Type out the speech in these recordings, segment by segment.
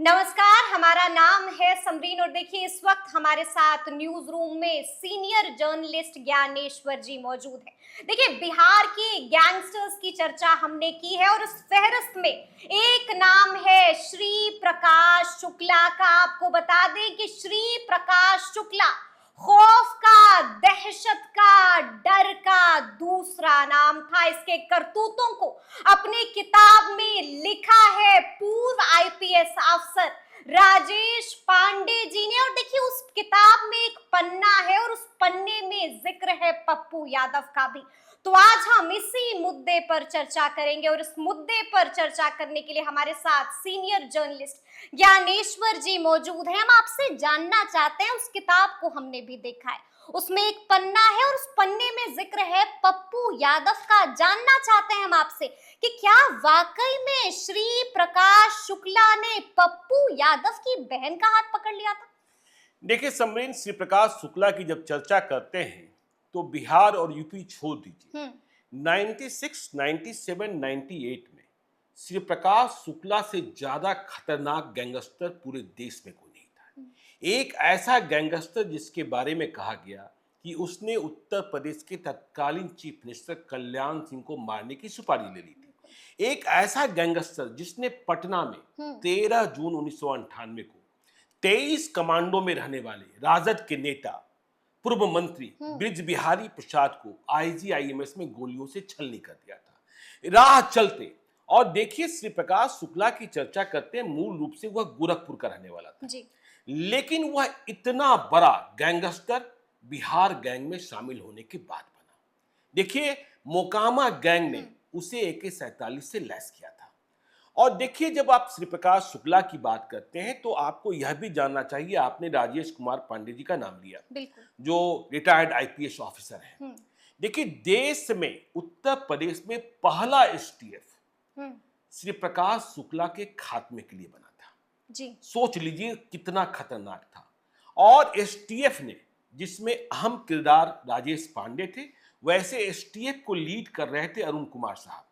नमस्कार, हमारा नाम है समरीन और देखिए इस वक्त हमारे साथ न्यूज रूम में सीनियर जर्नलिस्ट ज्ञानेश्वर जी मौजूद हैं। देखिए बिहार की गैंगस्टर्स की चर्चा हमने की है और उस फहरिस्त में एक नाम है श्री प्रकाश शुक्ला का। आपको बता दें कि श्री प्रकाश शुक्ला खौफ का, दहशत का, डर का दूसरा नाम था। इसके करतूतों को अपनी किताब में लिखा है पूर्व आईपीएस अफसर राजेश पांडे जी ने। और देखिए उस किताब में एक पन्ना है और उस पन्ने में जिक्र है पप्पू यादव का भी। तो आज हम इसी मुद्दे पर चर्चा करेंगे और इस मुद्दे पर चर्चा करने के लिए हमारे साथ सीनियर जर्नलिस्ट ज्ञानेश्वर जी मौजूद हैं। हम आपसे जानना चाहते हैं, उस किताब को हमने भी देखा है, उसमें एक पन्ना है और उस पन्ने में जिक्र है पप्पू यादव का। जानना चाहते हैं हम आपसे कि क्या वाकई में श्री प्रकाश शुक्ला ने पप्पू यादव की बहन का हाथ पकड़ लिया था? देखिए समरीन, श्री प्रकाश शुक्ला की जब चर्चा करते हैं तो बिहार और यूपी छोड़ दीजिए, 96, 97, 98 में श्री प्रकाश शुक्ला से ज्यादा खतरनाक गैंगस्टर पूरे देश में कोई नहीं था। एक ऐसा गैंगस्टर जिसके बारे में कहा गया कि उसने उत्तर प्रदेश के तत्कालीन चीफ मिनिस्टर कल्याण सिंह को मारने की सुपारी ले ली थी। एक ऐसा गैंगस्टर जिसने पटना में 13 जून 1998 को 23 कमांडो में रहने वाले राजद के नेता पूर्व मंत्री ब्रिज बिहारी प्रसाद को आईजीआईएमएस में गोलियों से छलनी कर दिया था राह चलते। और देखिए श्री प्रकाश शुक्ला की चर्चा करते हैं, मूल रूप से वह गोरखपुर का रहने वाला था जी। लेकिन वह इतना बड़ा गैंगस्टर बिहार गैंग में शामिल होने के बाद बना। देखिए मोकामा गैंग ने उसे AK-47 से लैस किया था। और देखिए जब आप श्री प्रकाश शुक्ला की बात करते हैं तो आपको यह भी जानना चाहिए, आपने राजेश कुमार पांडे जी का नाम लिया जो रिटायर्ड आईपीएस ऑफिसर हैं। देखिए देश में उत्तर प्रदेश में पहला STF श्री प्रकाश शुक्ला के खात्मे के लिए बना था जी। सोच लीजिए कितना खतरनाक था। और STF ने जिसमें अहम किरदार राजेश पांडे थे, वैसे STF को लीड कर रहे थे अरुण कुमार साहब,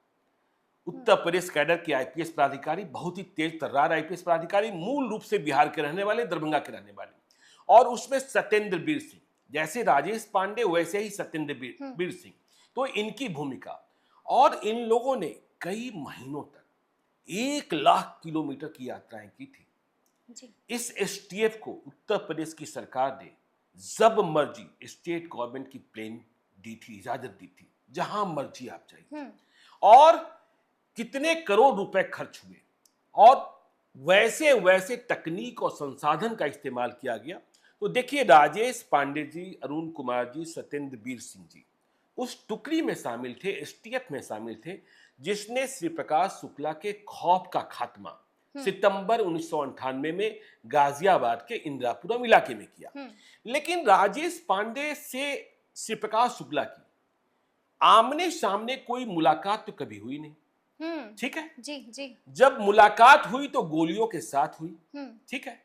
उत्तर प्रदेश कैडर के आईपीएस पदाधिकारी, बहुत ही तेज तर्रार आईपीएस पदाधिकारी, मूल रूप से बिहार के रहने वाले, दरभंगा के रहने वाले। और उसमें सत्येंद्र वीर सिंह, जैसे राजेश पांडे वैसे ही सत्येंद्र वीर सिंह, तो इनकी भूमिका। और इन लोगों ने कई महीनों तक 1 लाख किलोमीटर की यात्राएं की थी जी। इस STF को उत्तर प्रदेश की सरकार ने जब मर्जी स्टेट गवर्नमेंट की प्लेन दी थी, इजाजत दी थी, जहां मर्जी आप जाइए। और कितने करोड़ रुपए खर्च हुए और वैसे वैसे तकनीक और संसाधन का इस्तेमाल किया गया। तो देखिए राजेश पांडे जी, अरुण कुमार जी, सत्येंद्र वीर सिंह जी उस टुकड़ी में शामिल थे, STF में शामिल थे, जिसने श्री प्रकाश शुक्ला के खौफ का खात्मा सितंबर 1998 में गाजियाबाद के इंदिरापुरम इलाके में किया। लेकिन राजेश पांडे से श्री प्रकाश शुक्ला की आमने सामने कोई मुलाकात तो कभी हुई नहीं, ठीक है जी जी। जब मुलाकात हुई तो गोलियों के साथ हुई, ठीक है।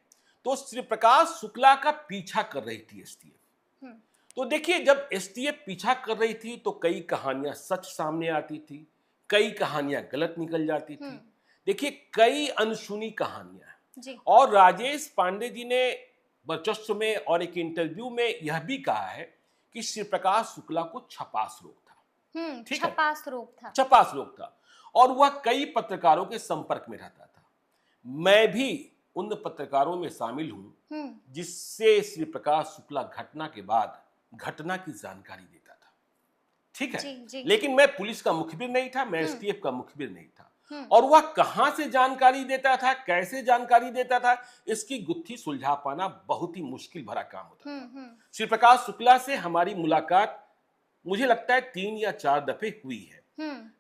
तो श्री प्रकाश शुक्ला का पीछा कर रही थी STF। तो देखिए जब STF पीछा कर रही थी तो कई कहानियां सच सामने आती थी, कई कहानियां गलत निकल जाती थी। देखिए कई अनसुनी कहानियां। और राजेश पांडे जी ने वर्चस्व में और एक इंटरव्यू में यह भी कहा है कि श्री प्रकाश शुक्ला को छपास रोग था, ठीक है, छपास रोग था। और वह कई पत्रकारों के संपर्क में रहता था। मैं भी उन पत्रकारों में शामिल हूं जिससे श्री प्रकाश शुक्ला घटना के बाद घटना की जानकारी देता था, ठीक है। जी। लेकिन मैं पुलिस का मुखबिर नहीं था, मैं STF का मुखबिर नहीं था। और वह कहां से जानकारी देता था, कैसे जानकारी देता था, इसकी गुत्थी सुलझा पाना बहुत ही मुश्किल भरा काम होता था। श्री प्रकाश शुक्ला से हमारी मुलाकात मुझे लगता है 3 या 4 दफे हुई है।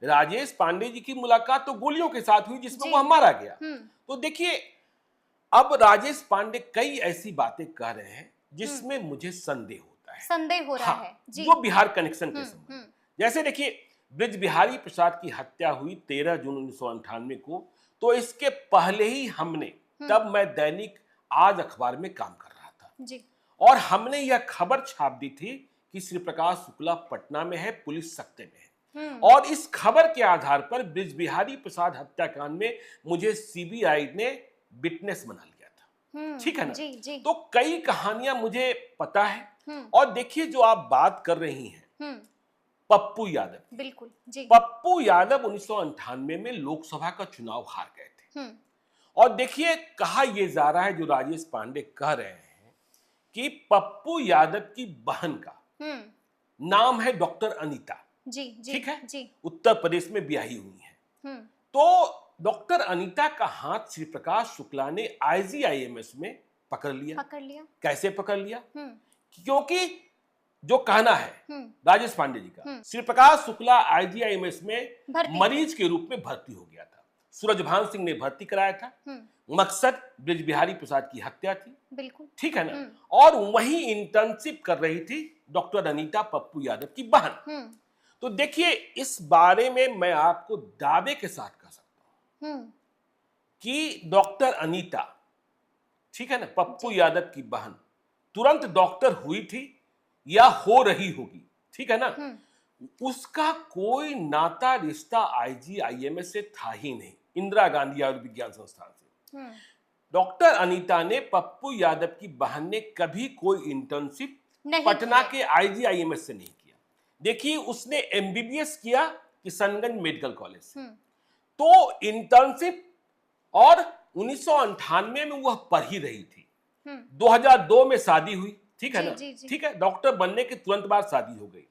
राजेश पांडे जी की मुलाकात तो गोलियों के साथ हुई जिसमें वो मारा गया। तो देखिए अब राजेश पांडे कई ऐसी बातें कह रहे हैं जिसमें मुझे संदेह हो रहा है जी। वो बिहार कनेक्शन के संबंध। जैसे देखिए ब्रिज बिहारी प्रसाद की हत्या हुई 13 जून 1998 को, तो इसके पहले ही हमने, तब मैं दैनिक आज अखबार में काम कर रहा था जी। और हमने यह खबर छाप दी थी कि श्री प्रकाश शुक्ला पटना में है, पुलिस सख्ते में है। और इस खबर के आधार पर ब्रिज बिहारी प्रसाद हत्याकांड में मुझे CBI ने विटनेस बना लिया था, ठीक है ना। जी जी। तो कई कहानियां मुझे पता है। और देखिए जो आप बात कर रही हैं पप्पू यादव, बिल्कुल जी। पप्पू यादव 1998 में लोकसभा का चुनाव हार गए थे। और देखिए कहा यह जा रहा है, जो राजेश पांडे कह रहे हैं कि पप्पू यादव की बहन का नाम है डॉक्टर अनीता, जी जी, ठीक है जी। उत्तर प्रदेश में ब्याही हुई है। तो डॉक्टर अनीता का हाथ श्री प्रकाश शुक्ला ने IGIMS में पकड़ लिया। कैसे पकड़ लिया? क्योंकि जो कहना है राजेश पांडे जी का, श्री प्रकाश शुक्ला IGIMS में मरीज के रूप में भर्ती हो गया था। सूरजभान सिंह ने भर्ती कराया था। मकसद ब्रिज बिहारी प्रसाद की हत्या थी, बिल्कुल, ठीक है ना। और वही इंटर्नशिप कर रही थी डॉक्टर अनीता पप्पू यादव की बहन। तो देखिए इस बारे में मैं आपको दावे के साथ कह सकता हूं कि डॉक्टर अनीता, ठीक है ना, पप्पू यादव की बहन तुरंत डॉक्टर हुई थी या हो रही होगी, ठीक है ना। उसका कोई नाता रिश्ता IGIMS से था ही नहीं, इंदिरा गांधी आयुर्विज्ञान संस्थान से। डॉक्टर अनीता ने, पप्पू यादव की बहन ने कभी कोई इंटर्नशिप पटना के IGIMS से नहीं किया। देखिए उसने MBBS किया किशनगंज मेडिकल कॉलेज से। तो इंटर्नशिप, और 1998 में वह पढ़ ही रही थी। 2002 में शादी हुई, ठीक है ना, ठीक है। डॉक्टर बनने के तुरंत बाद शादी हो गई।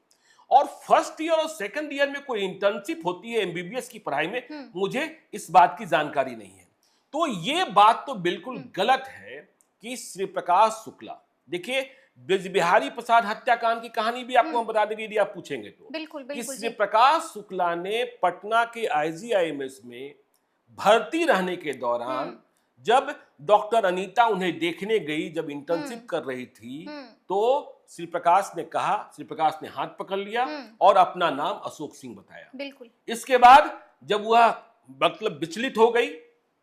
और फर्स्ट ईयर और सेकंड ईयर में कोई इंटर्नशिप होती है MBBS की पढ़ाई में, मुझे इस बात की जानकारी नहीं है। तो ये बात तो बिल्कुल गलत है कि श्री प्रकाश शुक्ला, देखिए ब्रिज बिहारी प्रसाद हत्याकांड की कहानी भी आपको हम बता देंगे यदि आप पूछेंगे तो। बिल्कुल, कि श्री प्रकाश शुक्ला ने पटना के IGIMS में भर्ती रहने के दौरान जब डॉक्टर अनीता उन्हें देखने गई, जब इंटर्नशिप कर रही थी, तो श्री प्रकाश ने कहा, श्री प्रकाश ने हाथ पकड़ लिया और अपना नाम अशोक सिंह बताया। बिल्कुल। इसके बाद जब वह मतलब विचलित हो गई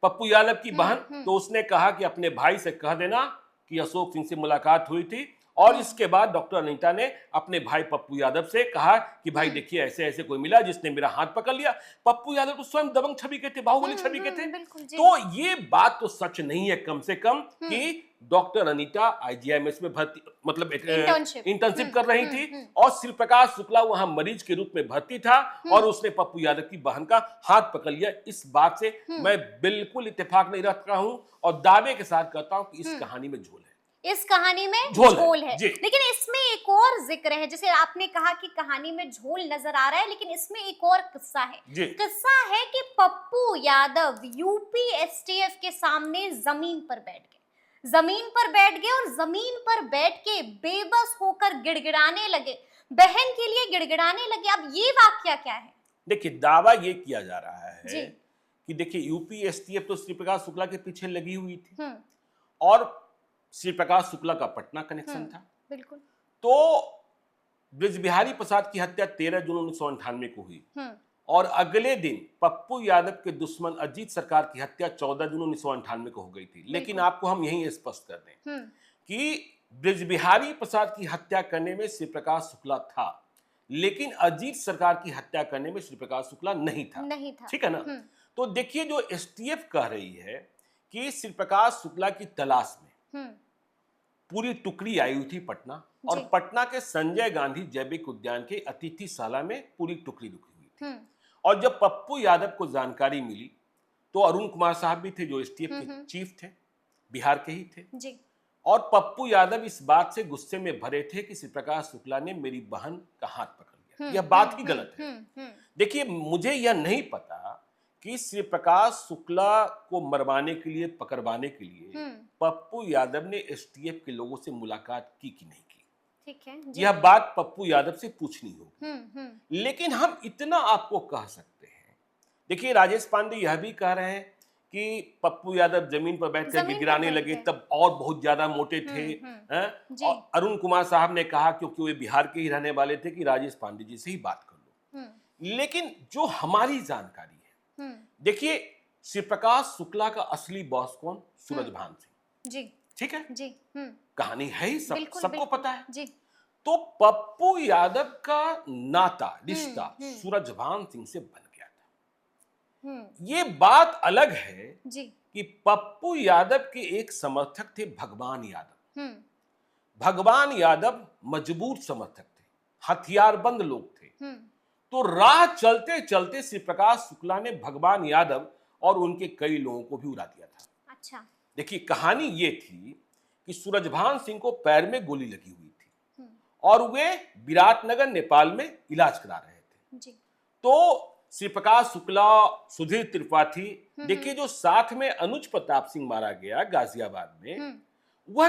पप्पू यादव की बहन, तो उसने कहा कि अपने भाई से कह देना कि अशोक सिंह से मुलाकात हुई थी। और इसके बाद डॉक्टर अनीता ने अपने भाई पप्पू यादव से कहा कि भाई देखिए ऐसे ऐसे कोई मिला जिसने मेरा हाथ पकड़ लिया। पप्पू यादव तो स्वयं दबंग छवि के थे, बाहुबली छवि के थे। तो ये बात तो सच नहीं है कम से कम कि डॉक्टर अनीता IGIMS में भर्ती, मतलब इंटर्नशिप कर रही थी और श्री प्रकाश शुक्ला वहां मरीज के रूप में भर्ती था और उसने पप्पू यादव की बहन का हाथ पकड़ लिया। इस बात से मैं बिल्कुल इत्तेफाक नहीं रखता हूं और दावे के साथ कहता हूं कि इस कहानी में झोल है। इस कहानी में झोल है। लेकिन इसमें एक और जिक्र है, जैसे आपने कहा कि कहानी में झोल नजर आ रहा है, लेकिन इसमें एक और किस्सा है। किस्सा है कि पप्पू यादव UP STF के सामने जमीन पर बैठ गए और जमीन पर बैठ के बेबस होकर गिड़गिड़ाने लगे, बहन के लिए गिड़गिड़ाने लगे। अब ये वाकया क्या है? देखिए दावा ये किया जा रहा है कि देखिए UP STF तो श्री प्रकाश शुक्ला के पीछे लगी हुई थी और श्री प्रकाश शुक्ला का पटना कनेक्शन था। बिल्कुल। तो ब्रिज बिहारी प्रसाद की हत्या 13 जून 1998 को हुई और अगले दिन पप्पू यादव के दुश्मन अजीत सरकार की हत्या 14 जून 1998 को हो गई थी। लेकिन आपको हम यही स्पष्ट कर दें कि ब्रिज बिहारी प्रसाद की हत्या करने में श्री प्रकाश शुक्ला था, लेकिन अजीत सरकार की हत्या करने में श्री प्रकाश शुक्ला नहीं था। ठीक है ना। तो देखिए जो STF कह रही है कि श्री प्रकाश शुक्ला की तलाश में पूरी टुकड़ी आई हुई थी पटना, और पटना के संजय गांधी जैविक उद्यान के अतिथिशाला में पूरी टुकड़ी रुकी हुई थी। और जब पप्पू यादव को जानकारी मिली तो अरुण कुमार साहब भी थे जो STF के चीफ थे, बिहार के ही थे जी। और पप्पू यादव इस बात से गुस्से में भरे थे कि श्री प्रकाश शुक्ला ने मेरी बहन का हाथ पकड़ लिया। यह बात ही गलत है। देखिए मुझे यह नहीं पता कि श्री प्रकाश शुक्ला को मरवाने के लिए, पकड़वाने के लिए पप्पू यादव ने STF के लोगों से मुलाकात की कि नहीं की। ठीक है, यह बात पप्पू यादव से पूछनी होगी। लेकिन हम इतना आपको कह सकते हैं, देखिए राजेश पांडे यह भी कह रहे हैं कि पप्पू यादव जमीन पर बैठकर गिराने लगे तब और बहुत ज्यादा मोटे थे। और अरुण कुमार साहब ने कहा क्योंकि वे बिहार के ही रहने वाले थे कि राजेश पांडे जी से ही बात कर लो। लेकिन जो हमारी जानकारी है, देखिए श्री प्रकाश शुक्ला का असली बॉस कौन? सूरजभान सिंह जी। ठीक है जी। कहानी है ही सबको पता है जी। तो पप्पू यादव का नाता, रिश्ता सूरजभान सिंह से बन गया था। ये बात अलग है जी कि पप्पू यादव के एक समर्थक थे भगवान यादव। भगवान यादव मजबूर समर्थक थे, हथियारबंद लोग थे। तो राह चलते चलते श्री प्रकाश शुक्ला ने भगवान यादव और उनके कई लोगों को भी उड़ा दिया था। अच्छा। देखिए कहानी ये थी कि सूरजभान सिंह को पैर में गोली लगी हुई थी और वे विराटनगर नेपाल में इलाज करा रहे थे जी। तो श्री प्रकाश शुक्ला, सुधीर त्रिपाठी, देखिए जो साथ में अनुज प्रताप सिंह मारा गया गाजियाबाद में, वह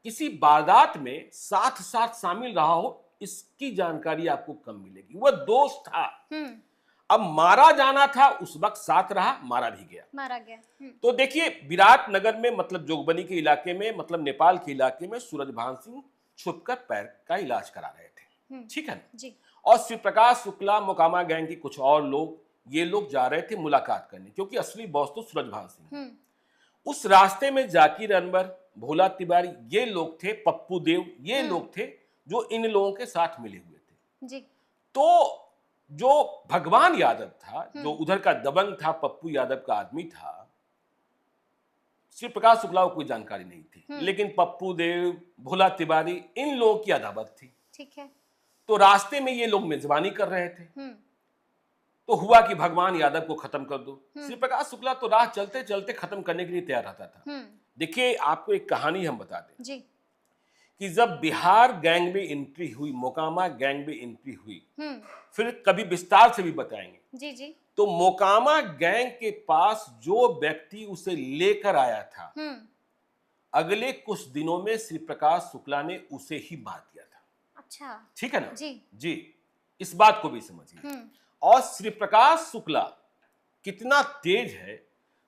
किसी वारदात में साथ साथ शामिल रहा हो इसकी जानकारी आपको कम मिलेगी। वह दोस्त था, अब मारा जाना था, उस वक्त साथ रहा, मारा गया। तो देखिए विराटनगर में मतलब जोगबनी के इलाके में, मतलब नेपाल के इलाके में सूरजभान सिंह छुपकर पैर का इलाज करा रहे थे, ठीक है ना जी। और श्री प्रकाश शुक्ला, मोकामा गैंग के कुछ और लोग, ये लोग जा रहे थे मुलाकात करने, क्योंकि असली बॉस तो सूरजभान सिंह। उस रास्ते में जाकिर अनवर, भोला तिवारी, ये लोग थे, पप्पू देव, ये लोग थे जो इन लोगों के साथ मिले हुए थे जी। तो जो भगवान यादव था, जो उधर का दबंग था, पप्पू यादव का आदमी था, श्री प्रकाश शुक्ला को कोई जानकारी नहीं थी, लेकिन पप्पू देव, भोला तिवारी, इन लोगों की अदावत थी, ठीक है। तो रास्ते में ये लोग मेजबानी कर रहे थे, तो हुआ कि भगवान यादव को खत्म कर दो। श्री प्रकाश शुक्ला तो राह चलते चलते खत्म करने के लिए तैयार रहता था। देखिए आपको एक कहानी हम बता दें जी, कि जब बिहार गैंग में एंट्री हुई, मोकामा गैंग में एंट्री हुई, फिर कभी विस्तार से भी बताएंगे जी जी। तो मोकामा गैंग के पास जो व्यक्ति उसे लेकर आया था, अगले कुछ दिनों में श्री प्रकाश शुक्ला ने उसे ही मार दिया था। अच्छा, ठीक है ना जी, इस बात को भी समझिए। और श्री प्रकाश शुक्ला कितना तेज है,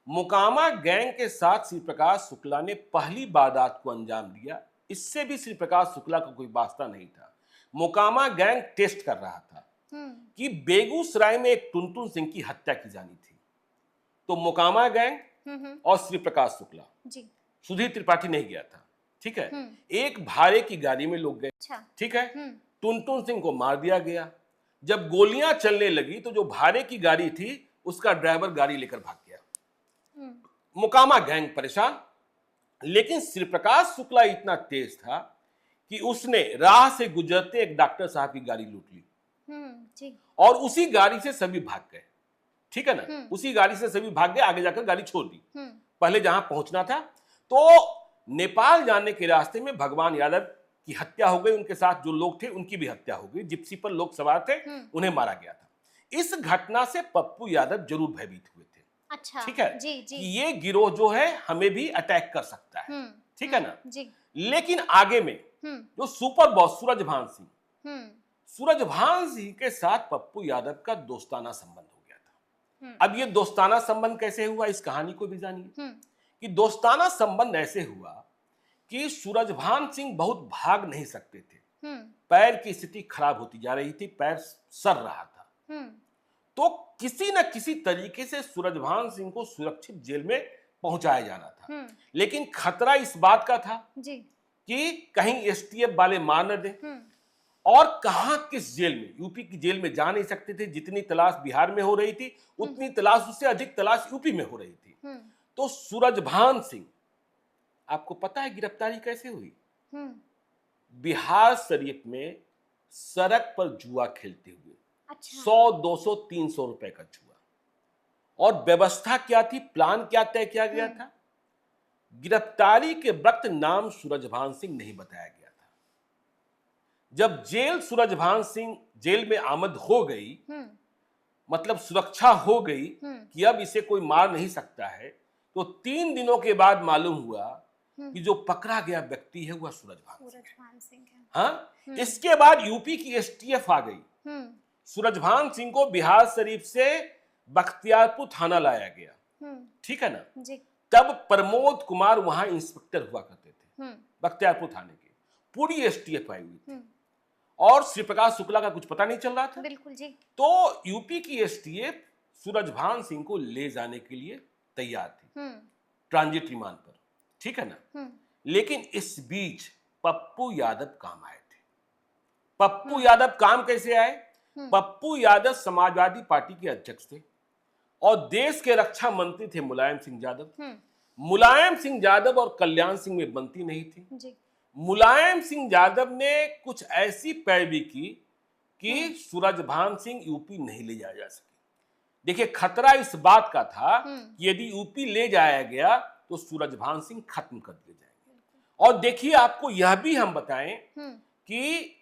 मोकामा गैंग के साथ श्री प्रकाश शुक्ला ने पहली वारदात को अंजाम दिया। इससे भी श्री प्रकाश शुक्ला का कोई वास्ता नहीं था। मोकामा गैंग टेस्ट कर रहा था कि बेगूसराय में एक टुनटुन सिंह की हत्या की जानी थी, तो मोकामा गैंग और श्री प्रकाश शुक्ला जी, सुधीर त्रिपाठी नहीं गया था, ठीक है। एक भाड़े की गाड़ी में लोग गए, ठीक है। टुनटुन सिंह को मार दिया गया। जब गोलियां चलने लगी तो जो भाड़े की गाड़ी थी उसका ड्राइवर गाड़ी लेकर भाग गया। मोकामा गैंग परेशान, लेकिन श्री प्रकाश शुक्ला इतना तेज था कि उसने राह से गुजरते एक डॉक्टर साहब की गाड़ी लूट ली जी। और उसी गाड़ी से सभी भाग गए, ठीक है ना। उसी गाड़ी से सभी भाग गए, आगे जाकर गाड़ी छोड़ दी, पहले जहां पहुंचना था। तो नेपाल जाने के रास्ते में भगवान यादव की हत्या हो गई, उनके साथ जो लोग थे उनकी भी हत्या हो गई। जिप्सी पर लोग सवार थे, उन्हें मारा गया था। इस घटना से पप्पू यादव जरूर भयभीत हुए थे, अच्छा, ठीक है जी, जी। कि ये गिरोह जो है हमें भी अटैक कर सकता है, ठीक है ना जी। लेकिन आगे में जो सुपर बॉस सूरजभान सिंह के साथ पप्पू यादव का दोस्ताना संबंध हो गया था। अब ये दोस्ताना संबंध कैसे हुआ, इस कहानी को भी जानिए। कि दोस्ताना संबंध ऐसे हुआ कि सूरजभान सिंह बहुत भाग नहीं सकते थे, पैर की स्थिति खराब होती जा रही थी, पैर सड़ रहा था। तो किसी न किसी तरीके से सूरजभान सिंह को सुरक्षित जेल में पहुंचाया जाना था, लेकिन खतरा इस बात का था जी, कि कहीं एसटीएफ वाले मार न दे, और कहां किस जेल में, यूपी की जेल में जा नहीं सकते थे। जितनी तलाश बिहार में हो रही थी, उतनी तलाश, उससे अधिक तलाश यूपी में हो रही थी। तो सूरजभान सिंह, आपको पता है गिरफ्तारी कैसे हुई? बिहार शरीफ में सड़क पर जुआ खेलते हुए, अच्छा। 100, 200, 300 रुपए का जुआ। और व्यवस्था क्या थी, प्लान क्या तय किया गया था? गिरफ्तारी के वक्त नाम सूरजभान सिंह नहीं बताया गया था। जब सूरजभान सिंह जेल में आमद हो गई, मतलब सुरक्षा हो गई कि अब इसे कोई मार नहीं सकता है, तो 3 दिनों के बाद मालूम हुआ कि जो पकड़ा गया व्यक्ति है वह सूरजभान सिंह है। हाँ, इसके बाद यूपी की एसटीएफ आ गई। सूरजभान सिंह को बिहार शरीफ से बख्तियारपुर थाना लाया गया, ठीक है ना जी। तब प्रमोद कुमार वहां इंस्पेक्टर हुआ करते थे, बख्तियारपुर थाने के। पूरी एसटीएफ आई हुई थी और श्री प्रकाश शुक्ला का कुछ पता नहीं चल रहा था, बिल्कुल जी। तो यूपी की एसटीएफ सूरजभान सिंह को ले जाने के लिए तैयार थी, ट्रांजिट रिमांड पर, ठीक है ना। लेकिन इस बीच पप्पू यादव काम आए थे। पप्पू यादव काम कैसे आए? पप्पू यादव समाजवादी पार्टी के अध्यक्ष थे और देश के रक्षा मंत्री थे मुलायम सिंह यादव। मुलायम सिंह यादव और कल्याण सिंह में बनती नहीं थी जी। मुलायम सिंह यादव ने कुछ ऐसी पैरवी की कि सूरजभान सिंह यूपी नहीं ले जाया जा सके। देखिए खतरा इस बात का था कि यदि यूपी ले जाया गया तो सूरजभान सिंह खत्म कर दिए जाएंगे। और देखिए आपको यह भी हम बताएं कि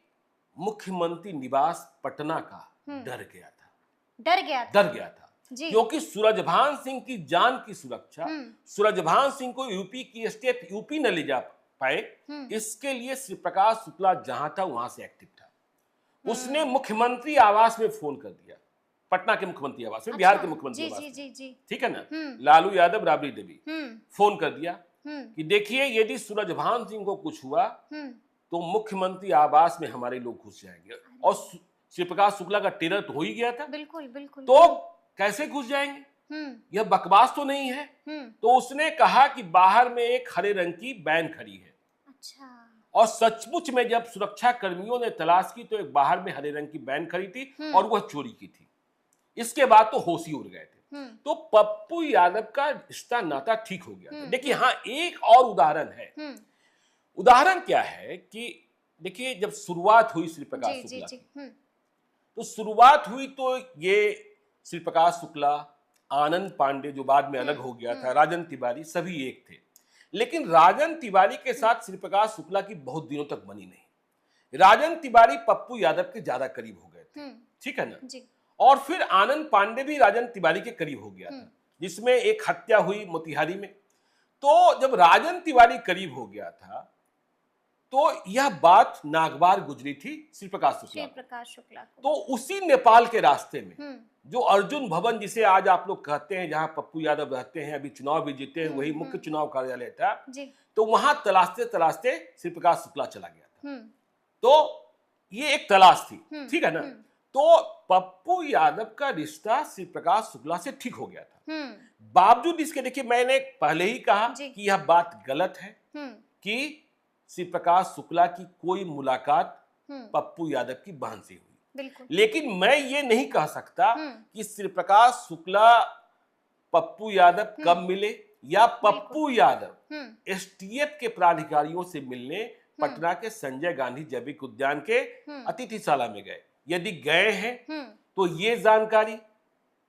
मुख्यमंत्री निवास पटना का डर गया था क्योंकि सूरजभान सिंह की जान की सुरक्षा, सूरजभान सिंह को यूपी की स्टेट यूपी न ले जा पाए, इसके लिए श्री प्रकाश शुक्ला जहां था वहां से एक्टिव था। उसने मुख्यमंत्री आवास में फोन कर दिया, पटना के मुख्यमंत्री आवास में, बिहार के मुख्यमंत्री आवास में, ठीक है ना, लालू यादव राबड़ी देवी, फोन कर दिया कि देखिए यदि सूरजभान सिंह को कुछ हुआ तो मुख्यमंत्री आवास में हमारे लोग घुस जाएंगे। और श्री प्रकाश शुक्ला का टेरर तो हो ही गया था। बिल्कुल बिल्कुल। तो कैसे घुस जाएंगे, यह बकवास तो नहीं है। तो उसने कहा कि बाहर में एक हरे रंग की वैन खड़ी है। अच्छा। और सचमुच में जब सुरक्षा कर्मियों ने तलाश की तो एक बाहर में हरे रंग की वैन खड़ी थी और वह चोरी की थी। इसके बाद तो होश ही उड़ गए थे। तो पप्पू यादव का रिश्ता नाता ठीक हो गया था। देखिए हाँ, एक और उदाहरण है। उदाहरण क्या है कि देखिए जब शुरुआत हुई श्री प्रकाश शुक्ला की, तो शुरुआत हुई तो ये श्री प्रकाश शुक्ला, आनंद पांडे जो बाद में अलग हो गया था, राजन तिवारी, सभी एक थे। लेकिन राजन तिवारी के साथ श्री प्रकाश शुक्ला की बहुत दिनों तक बनी नहीं। राजन तिवारी पप्पू यादव के ज्यादा करीब हो गए थे, ठीक है ना जी। और फिर आनंद पांडे भी राजन तिवारी के करीब हो गया था, जिसमें एक हत्या हुई मोतिहारी में। तो जब राजन तिवारी करीब हो गया था तो यह बात नागवार गुजरी थी श्री प्रकाश शुक्ला को। तो उसी नेपाल के रास्ते में जो अर्जुन भवन जिसे आज आप लोग कहते हैं, जहां पप्पू यादव रहते हैं, अभी चुनाव भी जीते हैं, वही मुख्य चुनाव कार्यालय था जी। तो वहां तलाशते तलाशते श्री प्रकाश शुक्ला चला गया था। तो ये एक तलाश थी, ठीक है ना। तो पप्पू यादव का रिश्ता श्री प्रकाश शुक्ला से ठीक हो गया था। बावजूद इसके देखिए मैंने पहले ही कहा कि यह बात गलत है कि श्री प्रकाश शुक्ला की कोई मुलाकात पप्पू यादव की बहन से हुई। लेकिन मैं ये नहीं कह सकता कि श्री प्रकाश शुक्ला पप्पू यादव कब मिले या पप्पू यादव एसटीएफ के प्राधिकारियों से मिलने पटना के संजय गांधी जैविक उद्यान के अतिथिशाला में गए। यदि गए हैं तो ये जानकारी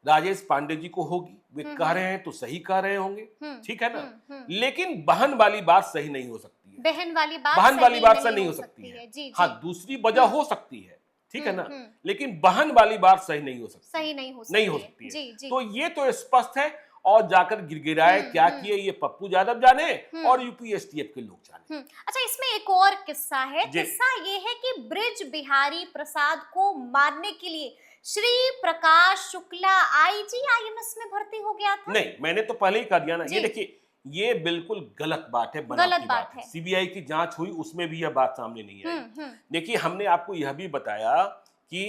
राजेश पांडे जी को होगी, वे कह रहे हैं तो सही कह रहे होंगे, ठीक है ना। लेकिन बहन वाली बात सही नहीं हो सकती है, बहन वाली बात सही नहीं हो सकती है। हाँ, दूसरी वजह हो सकती है, ठीक है ना, लेकिन बहन वाली बात सही नहीं हो सकती, नहीं हो सकती है। तो ये तो स्पष्ट है। और जाकर गिरगिराए क्या किए ये पप्पू यादव जाने और यूपी एसटीएफ के लोग जाने। अच्छा, इसमें एक और किस्सा है। किस्सा ये है कि ब्रिज बिहारी प्रसाद को मारने के लिए श्री प्रकाश शुक्ला आईजीआईएमएस में भर्ती हो गया था। नहीं, मैंने तो पहले ही कह दिया ना। ये देखिए, ये बिल्कुल गलत बात है, गलत बात है। सीबीआई की जांच हुई, उसमें भी यह बात सामने नहीं आई। देखिए, हमने आपको यह भी बताया कि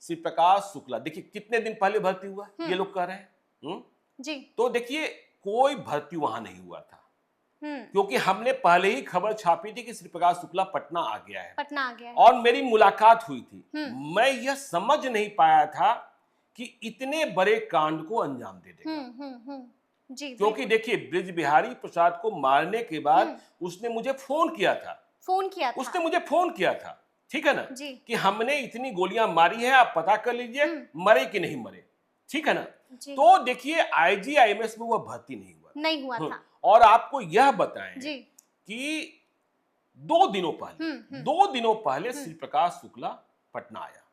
श्री प्रकाश शुक्ला देखिए कितने दिन पहले भर्ती हुआ, ये लोग कह रहे हैं जी। तो देखिए कोई भर्ती वहां नहीं हुआ था, क्योंकि हमने पहले ही खबर छापी थी कि श्री प्रकाश शुक्ला पटना आ गया है, और मेरी मुलाकात हुई थी। मैं यह समझ नहीं पाया था कि इतने बड़े कांड को अंजाम दे देगा। जी, क्योंकि देखिए ब्रिज बिहारी प्रसाद को मारने के बाद उसने मुझे फोन किया था, उसने मुझे फोन किया था, ठीक है ना, कि हमने इतनी गोलियां मारी है, आप पता कर लीजिए मरे कि नहीं मरे, ठीक है ना। तो देखिए आईजीआईएमएस में वह भर्ती नहीं हुआ था। और आपको यह बताएं कि 2 दिनों पहले श्री प्रकाश शुक्ला पटना आया,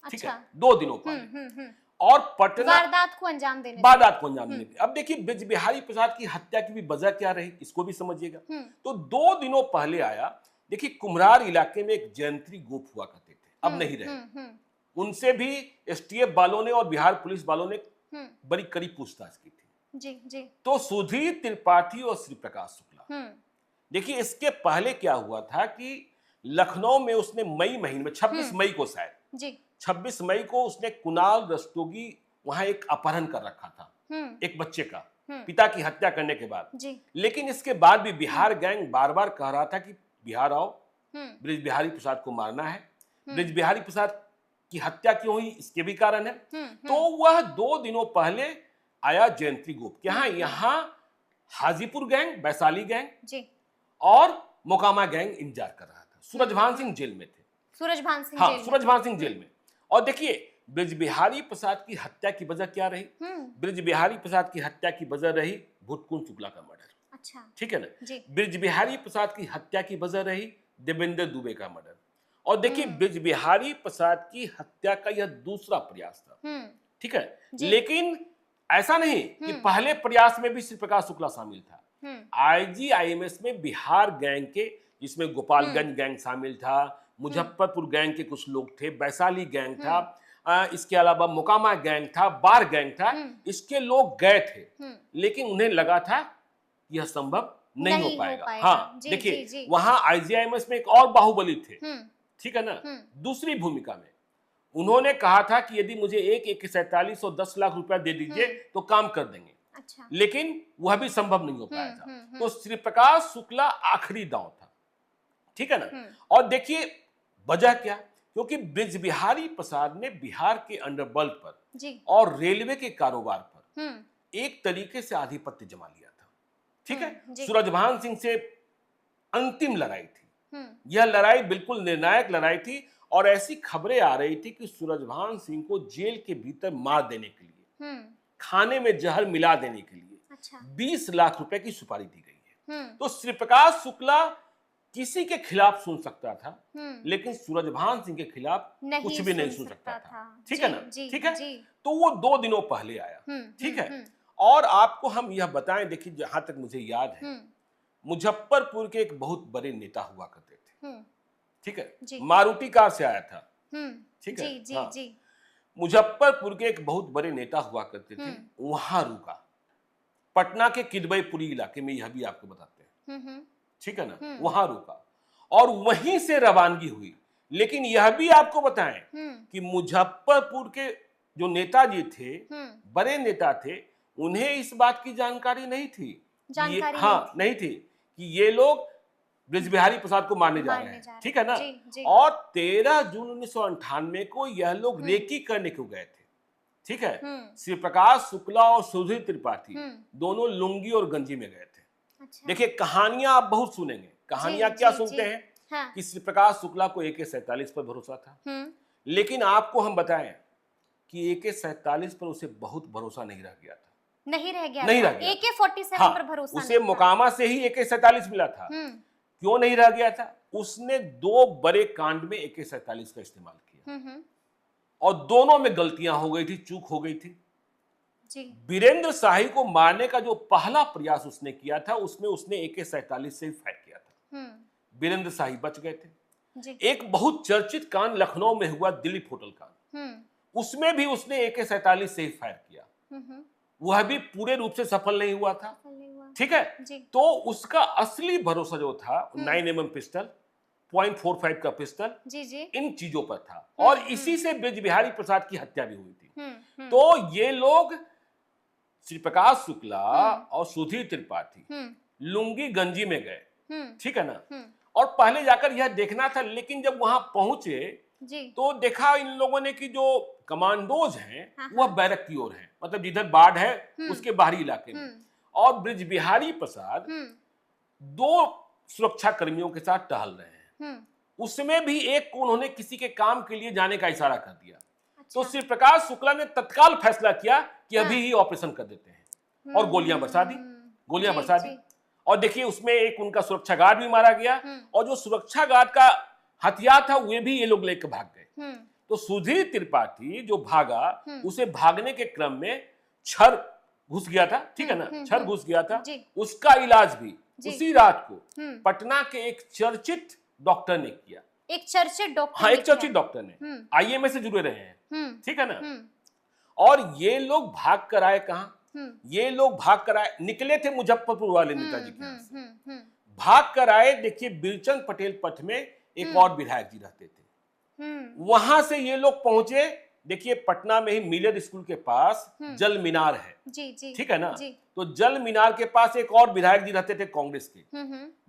ठीक है, 2 दिनों पहले, और पटना वारदात को अंजाम देने। अब देखिए ब्रिज बिहारी प्रसाद की हत्या की भी वजह क्या रही, इसको भी समझिएगा। तो 2 दिनों पहले आया। देखिए कुम्हरार इलाके में एक जयंत्री गोप हुआ करते थे, अब नहीं रहे। उनसे भी एसटीएफ वालों ने और बिहार पुलिस वालों ने बड़ी करीब पूछताछ की थी। जी। तो सुधीर त्रिपाठी और श्री प्रकाश शुक्ला, देखिए इसके पहले क्या हुआ था कि लखनऊ में उसने मई महीने में 26 मई को शायद 26 मई को उसने कुणाल रस्तोगी वहां एक अपहरण कर रखा था, एक बच्चे का, पिता की हत्या करने के बाद। लेकिन इसके बाद भी बिहार गैंग बार बार कह रहा था कि बिहार आओ, ब्रिज बिहारी प्रसाद को मारना है। ब्रिज बिहारी प्रसाद की हत्या क्यों हुई इसके भी कारण है। तो वह 2 दिनों पहले आया जयंती गोप के यहाँ हाजीपुर गैंग, वैशाली गैंग जी, और मोकामा गैंग इंतजार कर रहा था। सूरजभान सिंह जेल में थे। सूरजभान सिंह हाँ, जेल में। सूरजभान सिंह जेल में। और देखिए बृजबिहारी प्रसाद की हत्या की वजह क्या रही? बृजबिहारी प्रसाद की हत्या की वजह रही भूतकुंज शुक्ला का मर्डर। अच्छा, ठीक है ना? जी, बृजबिहारी प्रसाद की हत्या की वजह रही देवेंद्र दुबे का मर्डर। और देखिए बृजबिहारी प्रसाद की हत्या का यह दूसरा प्रयास था। ठीक है, जी। लेकिन ऐसा नहीं कि पहले प्रयास में भी श्री प्रकाश शुक्ला शामिल था। आईजीआईएमएस में बिहार गैंग के, जिसमें गोपालगंज गैंग शामिल था, मुजफ्फरपुर गैंग के कुछ लोग थे, वैशाली गैंग था, इसके अलावा मोकामा गैंग था, बार गैंग था, इसके लोग गए थे। लेकिन उन्हें लगा था कि यह संभव नहीं हो पाएगा। हाँ, देखिए वहां आईजीआईएमएस में एक और बाहुबली थे। ठीक है ना? दूसरी भूमिका में उन्होंने कहा था कि यदि मुझे एक AK-47 और 10 लाख रुपया दे दीजिए तो काम कर देंगे। अच्छा, लेकिन वह भी संभव नहीं हो पाया था। तो श्री प्रकाश शुक्ला आखिरी दांव था। ठीक है ना? और देखिए वजह क्या? क्योंकि बृजबिहारी प्रसाद ने बिहार के अंडरवर्ल्ड पर जी, और रेलवे के कारोबार पर एक तरीके से आधिपत्य जमा लिया था। ठीक है? सूरजभान सिंह से अंतिम लड़ाई थी। यह लड़ाई बिल्कुल निर्णायक लड़ाई थी और ऐसी खबरें आ रही थी कि सूरजभान सिंह को जेल के भीतर मार देने के लिए, खाने में जहर मिला देने के लिए अच्छा, 20 लाख रुपए की सुपारी दी गई है। तो श्री प्रकाश शुक्ला किसी के खिलाफ सुन सकता था, लेकिन सूरजभान सिंह के खिलाफ कुछ भी नहीं सुन सकता था। ठीक है ना? ठीक है, तो वो 2 दिनों पहले आया। ठीक है, और आपको हम यह बताएं, देखिए जहां तक मुझे याद है मुजफ्फरपुर के एक बहुत बड़े नेता हुआ करते थे। ठीक है, मारुति कार से आया था। ठीक है, जी, हाँ, जी, मुजफ्फरपुर के एक बहुत बड़े नेता हुआ करते थे, वहां रुका। पटना के किदवईपुरी इलाके में, यह भी आपको बताते हैं। ठीक है ना? वहां रुका और वहीं से रवानगी हुई। लेकिन यह भी आपको बताएं कि मुजफ्फरपुर के जो नेताजी थे, बड़े नेता थे, उन्हें इस बात की जानकारी नहीं थी। हाँ, नहीं थी कि ये लोग बृजबिहारी प्रसाद को मारने जा रहे हैं। ठीक है ना? और 13 जून 1998 को यह लोग रेकी करने को गए थे। ठीक है, श्री प्रकाश शुक्ला और सुधीर त्रिपाठी दोनों लुंगी और गंजी में गए थे। अच्छा, देखिए कहानियां आप बहुत सुनेंगे। कहानियां क्या सुनते हैं? हाँ, कि श्री प्रकाश शुक्ला को AK-47 पर भरोसा था। लेकिन आपको हम बताएं कि AK-47 पर उसे बहुत भरोसा नहीं रह गया था। नहीं रह गया, AK-47 हाँ, पर भरोसा उसे मोकामा से ही AK-47 मिला था। क्यों नहीं रह गया था? उसने 2 बड़े कांड में AK-47 का इस्तेमाल किया और दोनों में गलतियां हो गई थी, चूक हो गई थी। वीरेंद्र शाही को मारने का जो पहला प्रयास उसने किया था, उसमें उसने AK-47 से ही फायर किया था। वीरेंद्र शाही बच गए थे। एक बहुत चर्चित कांड लखनऊ में हुआ, दिलीप होटल कांड, उसमें भी उसने AK-47 से ही फायर किया। वह भी पूरे रूप से सफल नहीं हुआ था। ठीक है, तो उसका असली भरोसा जो था 9mm पिस्टल, .45 का पिस्टल, इन चीजों पर था। और इसी से बृजबिहारी प्रसाद की हत्या भी हुई थी। तो ये लोग श्री प्रकाश शुक्ला और सुधीर त्रिपाठी लुंगी गंजी में गए। ठीक है ना? और पहले जाकर यह देखना था, लेकिन जब वहां पहुंचे तो देखा इन लोगों ने कि जो कमांडोज हैं वह बैरक की ओर हैं, मतलब जिधर बाढ़ है उसके बाहरी इलाके में। और बृजबिहारी प्रसाद 2 सुरक्षा कर्मियों के साथ टहल रहे हैं। उसमें भी एक को उन्होंने किसी के काम के लिए जाने का इशारा कर दिया। तो श्री प्रकाश शुक्ला ने तत्काल फैसला किया कि अभी ही ऑपरेशन कर देते हैं और गोलियां बरसा दी। और देखिए उसमें एक उनका सुरक्षा गार्ड भी मारा गया और जो सुरक्षा गार्ड का हथियार था वे भी ये लोग लेकर भाग गए। तो सुधीर त्रिपाठी जो भागा, उसे भागने के क्रम में छर घुस गया था। ठीक है ना? छर घुस गया था। उसका इलाज भी उसी रात को पटना के एक चर्चित डॉक्टर ने किया। एक चर्चित डॉक्टर? हाँ, एक चर्चित डॉक्टर ने, IMA से जुड़े रहे हैं। ठीक है ना? और ये लोग भाग कर आए कहां? ये लोग भाग कर आए, निकले थे मुजफ्फरपुर वाले नेताजी के यहाँ से, भाग कर आए। देखिए बिरचंद पटेल पथ में एक और विधायक जी रहते थे, वहां से ये लोग पहुंचे। देखिए पटना में ही मिलर स्कूल के पास जल मीनार है। ठीक है ना? तो जल मीनार के पास एक और विधायक जी रहते थे कांग्रेस के,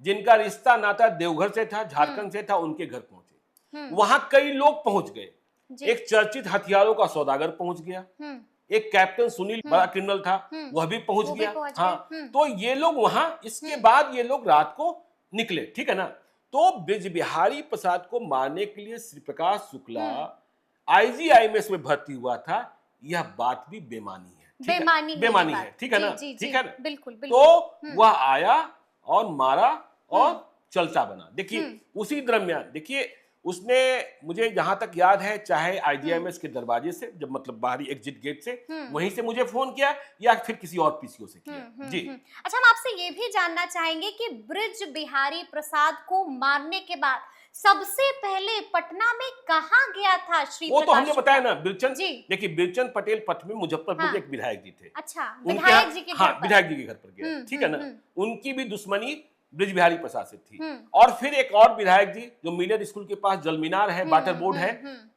जिनका रिश्ता नाता देवघर से था, झारखंड से था। उनके घर पहुंचे, वहां कई लोग पहुंच गए। एक चर्चित हथियारों का सौदागर पहुंच गया। एक कैप्टन सुनील बड़ा क्रिमिनल था, वह भी पहुंच गया। हाँ, तो ये लोग वहां, इसके बाद ये लोग रात को निकले, ठीक है ना। तो ब्रिज बिहारी प्रसाद को मारने के लिए श्री प्रकाश शुक्ला आईजीआईएमएस में भर्ती हुआ था, यह बात भी बेमानी है, बेमानी है, ठीक है ना, ठीक है ना। बिल्कुल। तो वह आया और मारा और चलता बना। देखिए उसी दरमियान, देखिए उसने, मुझे जहां तक याद है, चाहे आईजीआईएमएस के दरवाजे से, जब मतलब बाहरी एग्जिट गेट से, वहीं से मुझे फोन किया या फिर किसी और पीसीओ से किया। जी। अच्छा, हम आपसे ये भी जानना चाहेंगे कि ब्रिज बिहारी प्रसाद को मारने के बाद सबसे पहले पटना में कहाँ गया था श्री वो प्रकाश? तो हमने बताया ना, बिरचंद, देखिए बिरचंद पटेल पथ में मुजफ्फरपुर के एक विधायक जी थे। अच्छा, विधायक जी के घर पर? हाँ, विधायक जी के घर पर गया, ठीक है ना। उनकी भी दुश्मनी ब्रिज बिहारी प्रसाद से थी। और फिर एक और विधायक जी जो मिलर स्कूल के पास जलमीनार है, वाटर बोर्ड है,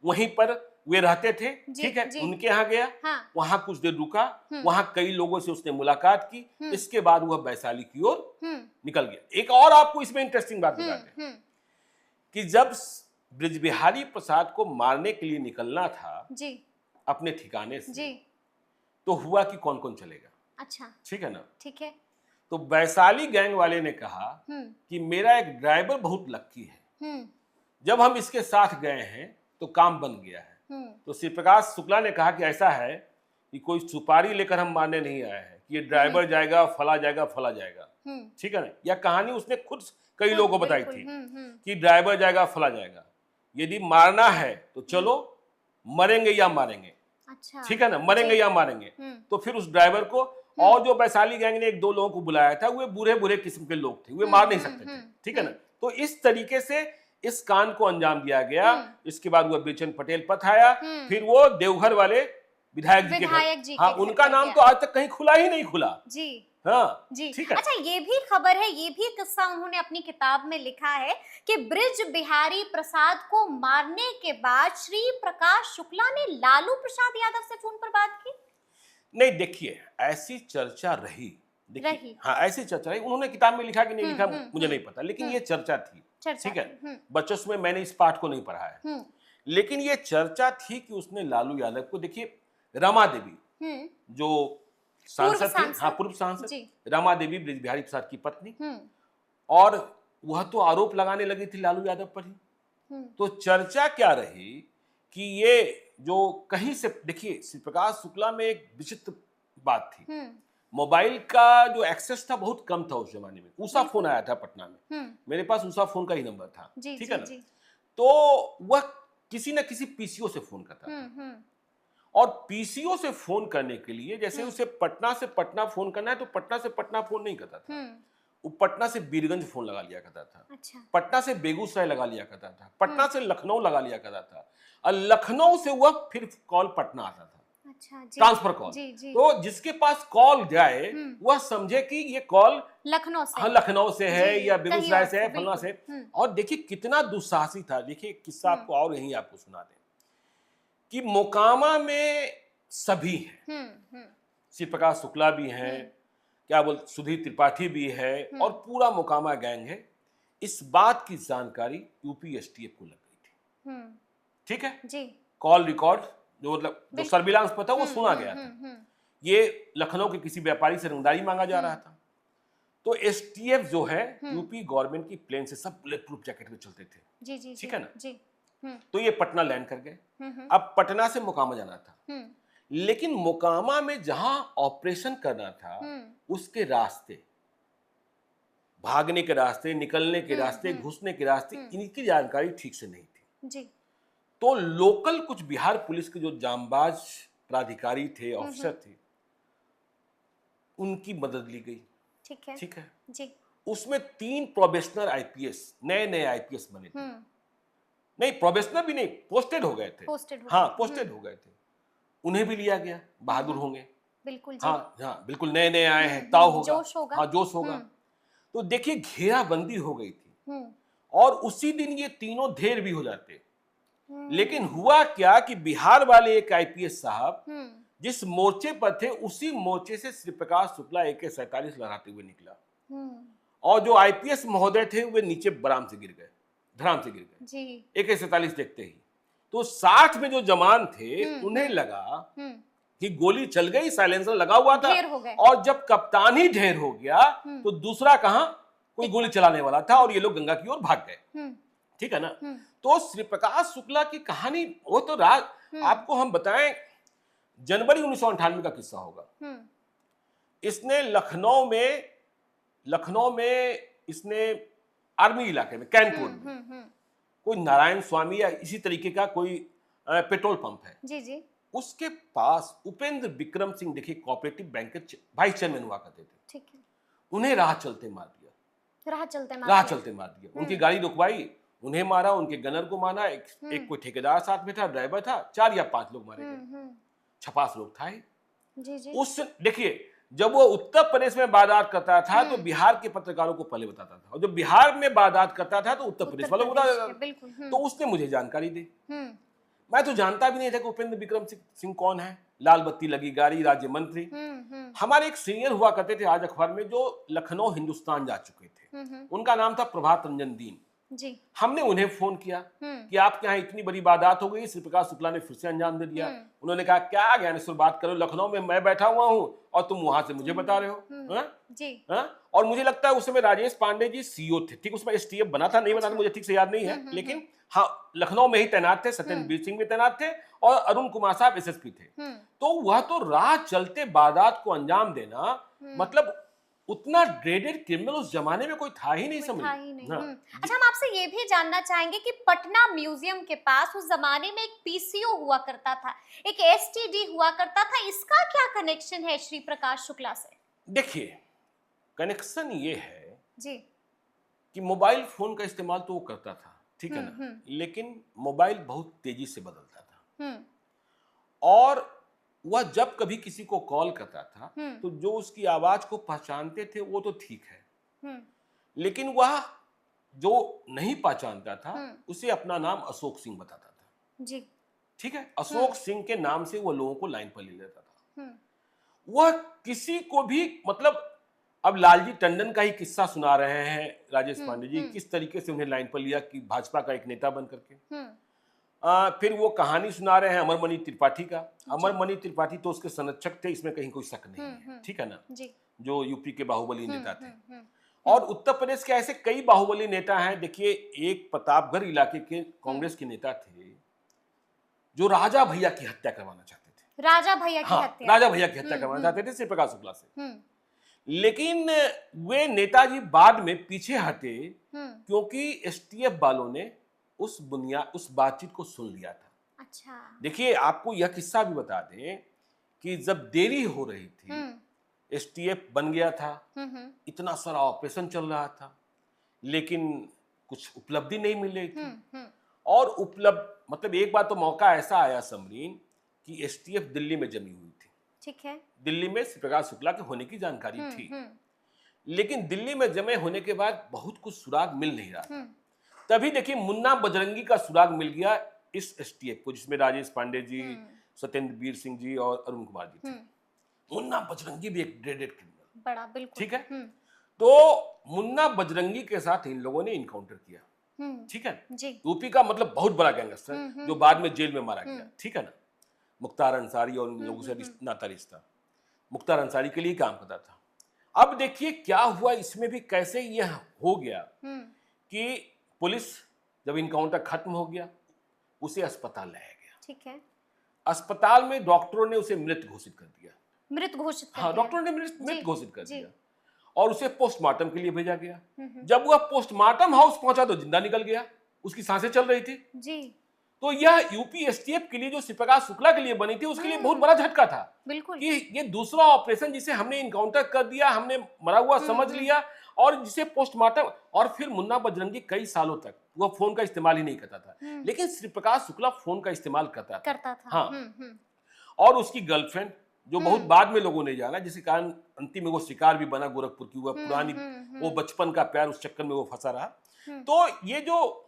वहीं पर वे रहते थे, ठीक है, उनके यहाँ गया। वहां कुछ देर रुका, वहां कई लोगों से उसने मुलाकात की। इसके बाद वह वैशाली की ओर निकल गया। एक और आपको इसमें इंटरेस्टिंग बात बताते हैं कि जब ब्रिज बिहारी प्रसाद को मारने के लिए निकलना था जी अपने ठिकाने से जी, तो हुआ कि कौन कौन चलेगा। अच्छा, ठीक है ना। ठीक है। तो वैशाली गैंग वाले ने कहा कि मेरा एक ड्राइवर बहुत लक्की है, जब हम इसके साथ गए हैं तो काम बन गया है। तो श्री प्रकाश शुक्ला ने कहा कि ऐसा है कि कोई सुपारी लेकर हम मारने नहीं आए हैं कि ये ड्राइवर जाएगा, फला जाएगा, फला जाएगा, ठीक है ना। यह कहानी उसने खुद कई लोगों को बताई थी कि ड्राइवर जाएगा, फला जाएगा, यदि मारना है तो चलो, मरेंगे या मारेंगे, अच्छा, ठीक है ना, मरेंगे या मारेंगे। तो फिर उस ड्राइवर को, और जो वैशाली गैंग ने एक दो लोगों को बुलाया था, वे बुरे बुरे किस्म के लोग थे, वे मार नहीं सकते थे, ठीक है ना। तो इस तरीके से इस कांड को अंजाम दिया गया। इसके बाद वो बिरचंद पटेल पथ आया, फिर वो देवघर वाले विधायक जी के घर, हाँ, उनका नाम तो आज तक कहीं खुला ही नहीं खुला जी। हाँ जी, ठीक है। अच्छा, ये भी खबर है, ये भी किस्सा उन्होंने अपनी किताब में लिखा है कि ब्रिज बिहारी प्रसाद को मारने के बाद श्री प्रकाश शुक्ला ने लालू प्रसाद यादव से फोन पर बात की। नहीं, देखिए ऐसी चर्चा रही, हाँ ऐसी चर्चा रही। उन्होंने किताब में लिखा कि नहीं लिखा मुझे नहीं पता, लेकिन ये चर्चा थी, ठीक है। बच्चों में मैंने इस पाठ को नहीं पढ़ा है, लेकिन ये चर्चा थी कि उसने लालू यादव को, देखिए रमा देवी जो सांसद थी, हाँ पूर्व सांसद रमा देवी ब्रिज बिहारी प्रसाद की पत्नी, और वह तो आरोप लगाने लगी थी लालू यादव पर ही। तो चर्चा क्या रही कि ये जो कहीं से, देखिए श्री प्रकाश शुक्ला में एक विचित्र बात थी, मोबाइल का जो एक्सेस था बहुत कम था उस जमाने में। उषा फोन आया था पटना में, मेरे पास उषा फोन का ही नंबर था, ठीक है ना। तो वह किसी न किसी पीसीओ से फोन करता था, और पीसीओ से फोन करने के लिए, जैसे उसे पटना से पटना फोन करना है तो पटना से पटना फोन नहीं करता था, वो पटना से बीरगंज फोन लगा लिया करता था, अच्छा। पटना से बेगूसराय लगा लिया करता था, पटना से लखनऊ लगा लिया करता था, और लखनऊ से वह फिर कॉल पटना आता था, अच्छा, ट्रांसफर कॉल। तो जिसके पास कॉल जाए वह समझे कि ये कॉल लखनऊ से, हाँ लखनऊ से है या बेगूसराय से है, फलना से। और देखिए कितना दुस्साहसी था। देखिए किस्सा आपको और यहीं आपको सुना दें कि मोकामा में सभी हैं, श्री प्रकाश शुक्ला भी हैं, क्या बोल सुधीर त्रिपाठी भी है, और पूरा मोकामा गैंग है। इस बात की जानकारी यूपी एसटीएफ को लग गई थी, ठीक है जी। कॉल रिकॉर्ड जो मतलब जो सर्विलांस पर था वो सुना गया था। ये लखनऊ के किसी व्यापारी से रंगदारी मांगा जा रहा था। तो एसटीएफ जो है यूपी गवर्नमेंट की प्लेन से सब बुलेट प्रूफ जैकेट में चलते थे, जी जी, ठीक है ना जी। तो ये पटना लैंड कर गए। अब पटना से मोकामा जाना था, लेकिन मोकामा में जहां ऑपरेशन करना था उसके रास्ते, भागने के रास्ते, निकलने के रास्ते, घुसने के रास्ते, इनकी जानकारी ठीक से नहीं थी जी। तो लोकल कुछ बिहार पुलिस के जो जांबाज प्राधिकारी थे, ऑफिसर थे, उनकी मदद ली गई, ठीक है जी। उसमें 3 प्रोबेशनर आईपीएस, नए नए आईपीएस बने थे, नहीं प्रोबेशनर भी नहीं, पोस्टेड हो गए थे, हाँ पोस्टेड हो गए थे, उन्हें भी लिया गया। बहादुर होंगे बिल्कुल जी। हाँ हाँ बिल्कुल, नए नए आए हैं, ताव होगा, जोश होगा, हाँ जोश होगा। तो देखिए घेराबंदी हो गई थी, और उसी दिन ये तीनों ढेर भी हो जाते। लेकिन हुआ क्या कि बिहार वाले एक आईपीएस साहब जिस मोर्चे पर थे उसी मोर्चे से श्री प्रकाश शुक्ला AK-47 लहराते हुए निकला, और जो आईपीएस महोदय थे वे नीचे बराम से गिर गए, धड़ाम से गिर गए AK-47 देखते ही। तो साथ में जो जवान थे उन्हें लगा कि गोली चल गई, साइलेंसर लगा हुआ था, ढेर हो गए। और जब कप्तान ही ढेर हो गया तो दूसरा कहां कोई गोली चलाने वाला था, और ये लोग गंगा की ओर भाग गए। ठीक है ना। तो श्री प्रकाश शुक्ला की कहानी वो तो आपको हम बताएं, जनवरी 1998 का किस्सा होगा। इसने लखनऊ में इसने आर्मी इलाके में कैंटपुर में कोई नारायण स्वामी या इसी तरीके का कोई पेट्रोल पंप है, जी जी, उसके पास उपेंद्र विक्रम सिंह, देखिए कोऑपरेटिव बैंक के वाइस चेयरमैन हुआ करते थे। ठीक है। उन्हें राह चलते मार दिया, राह चलते मार दिया। उनकी गाड़ी रुकवाई, उन्हें मारा, उनके गनर को मारा, एक कोई ठेकेदार साथ में था, ड्राइवर था, 4 या 5 लोग मारे गए। छपास लोग था। जी जी। उस देखिए, जब वो उत्तर प्रदेश में वारदात करता था तो बिहार के पत्रकारों को पहले बताता था, और जब बिहार में वारदात करता था तो उत्तर प्रदेश वालों को बताता था। तो उसने मुझे जानकारी दी। मैं तो जानता भी नहीं था कि उपेंद्र विक्रम सिंह कौन है। लाल बत्ती लगी गाड़ी, राज्य मंत्री। हमारे एक सीनियर हुआ करते थे आज अखबार में, जो लखनऊ हिंदुस्तान जा चुके थे, उनका नाम था प्रभात रंजन दीन जी। हमने उन्हें फोन किया कि आपके यहाँ इतनी बड़ी वारदात हो गई, श्री प्रकाश शुक्ला ने फिर से अंजाम दे दिया। उन्होंने कहा, क्या ज्ञानेश्वर बात करो, लखनऊ में मैं बैठा हुआ हूँ और तुम वहां से मुझे बता रहे हो। जी। और मुझे लगता है उस समय राजेश पांडे जी सीईओ थे, ठीक, उसमें एसटीएफ बना था, नहीं बना था, मुझे ठीक से याद नहीं है, लेकिन हाँ लखनऊ में ही तैनात थे, सत्येंद्र सिंह भी तैनात थे, और अरुण कुमार साहब एसएसपी थे। तो वह तो राह चलते वारदात को अंजाम देना, मतलब उतना ड्रेडेड क्रिमिनल उस जमाने में कोई था ही नहीं, समझ। अच्छा, हम आपसे ये भी जानना चाहेंगे कि पटना म्यूजियम के पास उस जमाने में एक पीसीओ हुआ करता था, एक एसटीडी हुआ करता था, इसका क्या कनेक्शन है श्री प्रकाश शुक्ला से? देखिए, कनेक्शन ये है जी कि मोबाइल फोन का इस्तेमाल तो वो करता था, ठीक है ना, लेकिन मोबाइल बहुत तेजी से बदलता था, और वह जब कभी किसी को कॉल करता था तो जो उसकी आवाज को पहचानते थे वो तो ठीक है, लेकिन वह जो नहीं पहचानता था उसे अपना नाम अशोक सिंह बताता था। जी, ठीक है, अशोक सिंह के नाम से वह लोगों को लाइन पर ले लेता था। वह किसी को भी, मतलब अब लालजी टंडन का ही किस्सा सुना रहे हैं राजेश पांडे जी, किस तरीके से उन्हें लाइन पर लिया कि भाजपा का एक नेता बन करके। फिर वो कहानी सुना रहे हैं अमरमणि त्रिपाठी का। अमरमणि त्रिपाठी तो उसके संरक्षक थे, इसमें कहीं कोई शक नहीं है, ठीक है ना, जो यूपी के बाहुबली नेता थे। और उत्तर प्रदेश के ऐसे कई बाहुबली नेता हैं। देखिए, एक प्रतापगढ़ इलाके के कांग्रेस के नेता थे जो राजा भैया की हत्या करवाना चाहते थे। राजा भैया की हत्या करवाना चाहते थे श्री प्रकाश शुक्ला से, लेकिन वे नेताजी बाद में पीछे हटे क्योंकि एसटीएफ वालों ने उस बातचीत को सुन लिया था। अच्छा, देखिए, आपको यह किस्सा भी बता दें कि जब देरी हो रही थी, एसटीएफ बन गया था, इतना सारा ऑपरेशन चल रहा था, लेकिन कुछ उपलब्धि नहीं मिल रही थी। और मतलब एक बार तो मौका ऐसा आया समरीन कि एसटीएफ दिल्ली में जमी हुई थी, ठीक है, दिल्ली में श्री प्रकाश शुक्ला के होने की जानकारी थी, लेकिन दिल्ली में जमे होने के बाद बहुत कुछ सुराग मिल नहीं रहा था। तभी देखिए, मुन्ना बजरंगी का सुराग मिल गया इस एसटीएफ को, जिसमें राजेश पांडे जी, सत्येंद्र सिंह जी और अरुण कुमार जी थे। मुन्ना बजरंगी भी एक ड्रेडेड क्रिमिनल, बड़ा, बिल्कुल, ठीक है। तो मुन्ना बजरंगी के साथ इन लोगों ने इनकाउंटर किया, ठीक है जी। यूपी का मतलब बहुत बड़ा गैंगस्टर जो बाद में जेल में मारा गया, ठीक है ना। मुख्तार अंसारी और उन लोगों से नाता रिश्ता, मुख्तार अंसारी के लिए काम करता था। अब देखिए क्या हुआ इसमें भी, कैसे यह हो गया कि पुलिस जब इनकाउंटर खत्म हो गया उसे अस्पताल लाया गया, ठीक है। अस्पताल में डॉक्टरों ने उसे मृत घोषित कर दिया, डॉक्टरों ने मृत घोषित कर दिया, और उसे पोस्टमार्टम के लिए भेजा गया। जब वह पोस्टमार्टम हाउस पहुंचा तो जिंदा निकल गया, उसकी सांसें चल रही थी जी। तो यह यूपी एसटीएफ के लिए, जो श्री प्रकाश शुक्ला के लिए बनी थी, उसके लिए बहुत बड़ा झटका था, बिल्कुल, कि ये दूसरा ऑपरेशन जिसे हमने इनकाउंटर कर दिया, हमने मरा हुआ समझ लिया, और जिसे पोस्टमार्टम। और फिर मुन्ना बजरंगी कई सालों तक वह फोन का इस्तेमाल ही नहीं करता था, लेकिन श्री प्रकाश शुक्ला फोन का इस्तेमाल करता था। हाँ, और उसकी गर्लफ्रेंड, जो बहुत बाद में लोगों ने जाना, जिसके कारण अंतिम में वो शिकार भी बना गोरखपुर की, वह पुरानी वो बचपन का प्यार, उस चक्कर में वो फंसा रहा। तो ये जो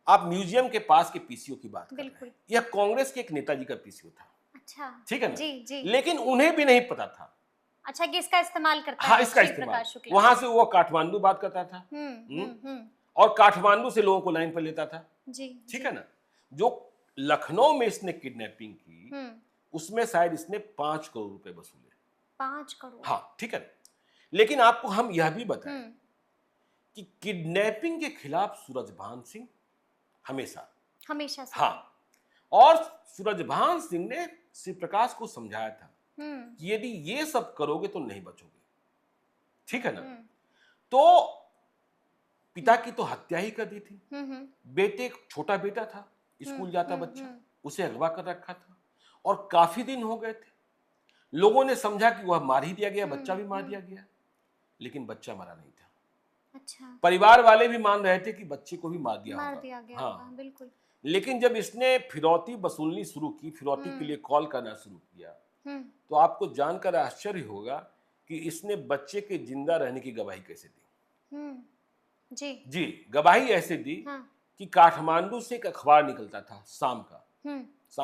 आप म्यूजियम के पास के पीसीओ की बात कर रहे हैं, यह कांग्रेस के एक नेताजी का पीसीओ था, अच्छा, ठीक है ना, जी, जी। लेकिन उन्हें भी नहीं पता था, अच्छा, कि इसका इस्तेमाल करता है, इसका इस्तेमाल। वहां से वो काठमांडू बात करता था, और काठमांडू से लोगों को लाइन पर लेता था, जी, ठीक है ना। जो लखनऊ में इसने किडनैपिंग की, उसमें शायद इसने 5 करोड़ रुपए वसूले। 5 करोड़। हाँ, ठीक है। लेकिन आपको हम यह भी बताएं कि किडनैपिंग के खिलाफ सूरजभान सिंह हमेशा हमेशा से। हाँ, और सूरजभान सिंह ने श्री प्रकाश को समझाया था कि यदि ये सब करोगे तो नहीं बचोगे, ठीक है ना। तो पिता की तो हत्या ही कर दी थी। बेटे, छोटा बेटा था, स्कूल जाता बच्चा, उसे अगवा कर रखा था और काफी दिन हो गए थे। लोगों ने समझा कि वह मार ही दिया गया, बच्चा भी मार दिया गया, लेकिन बच्चा मरा नहीं था। अच्छा। परिवार वाले भी मान रहे थे कि बच्चे को भी मार दिया गया हाँ होगा, बिल्कुल। लेकिन जब इसने फिरौती वसूलनी शुरू की, फिरौती के लिए कॉल करना शुरू किया, तो आपको जानकर आश्चर्य होगा कि इसने बच्चे के जिंदा रहने की गवाही कैसे दी। जी, गवाही ऐसे दी कि काठमांडू से एक अखबार निकलता था शाम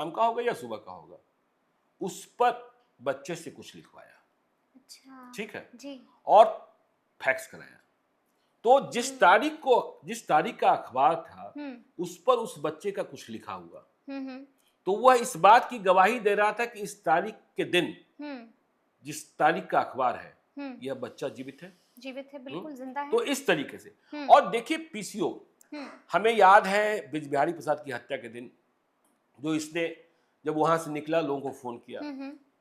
का होगा या सुबह का होगा, उस पर बच्चे से कुछ लिखवाया। अच्छा। ठीक है जी। और फैक्स कराया। तो जिस तारीख का अखबार था उस पर उस बच्चे का कुछ लिखा हुआ, तो वह इस बात की गवाही दे रहा था कि इस तारीख के दिन जिस तारीख का अखबार है यह बच्चा जीवित है, बिल्कुल जिंदा है। तो इस तरीके से। और देखिए पीसीओ, हमें याद है ब्रिज बिहारी प्रसाद की हत्या के दिन जो इसने जब वहां से निकला, लोगों को फोन किया।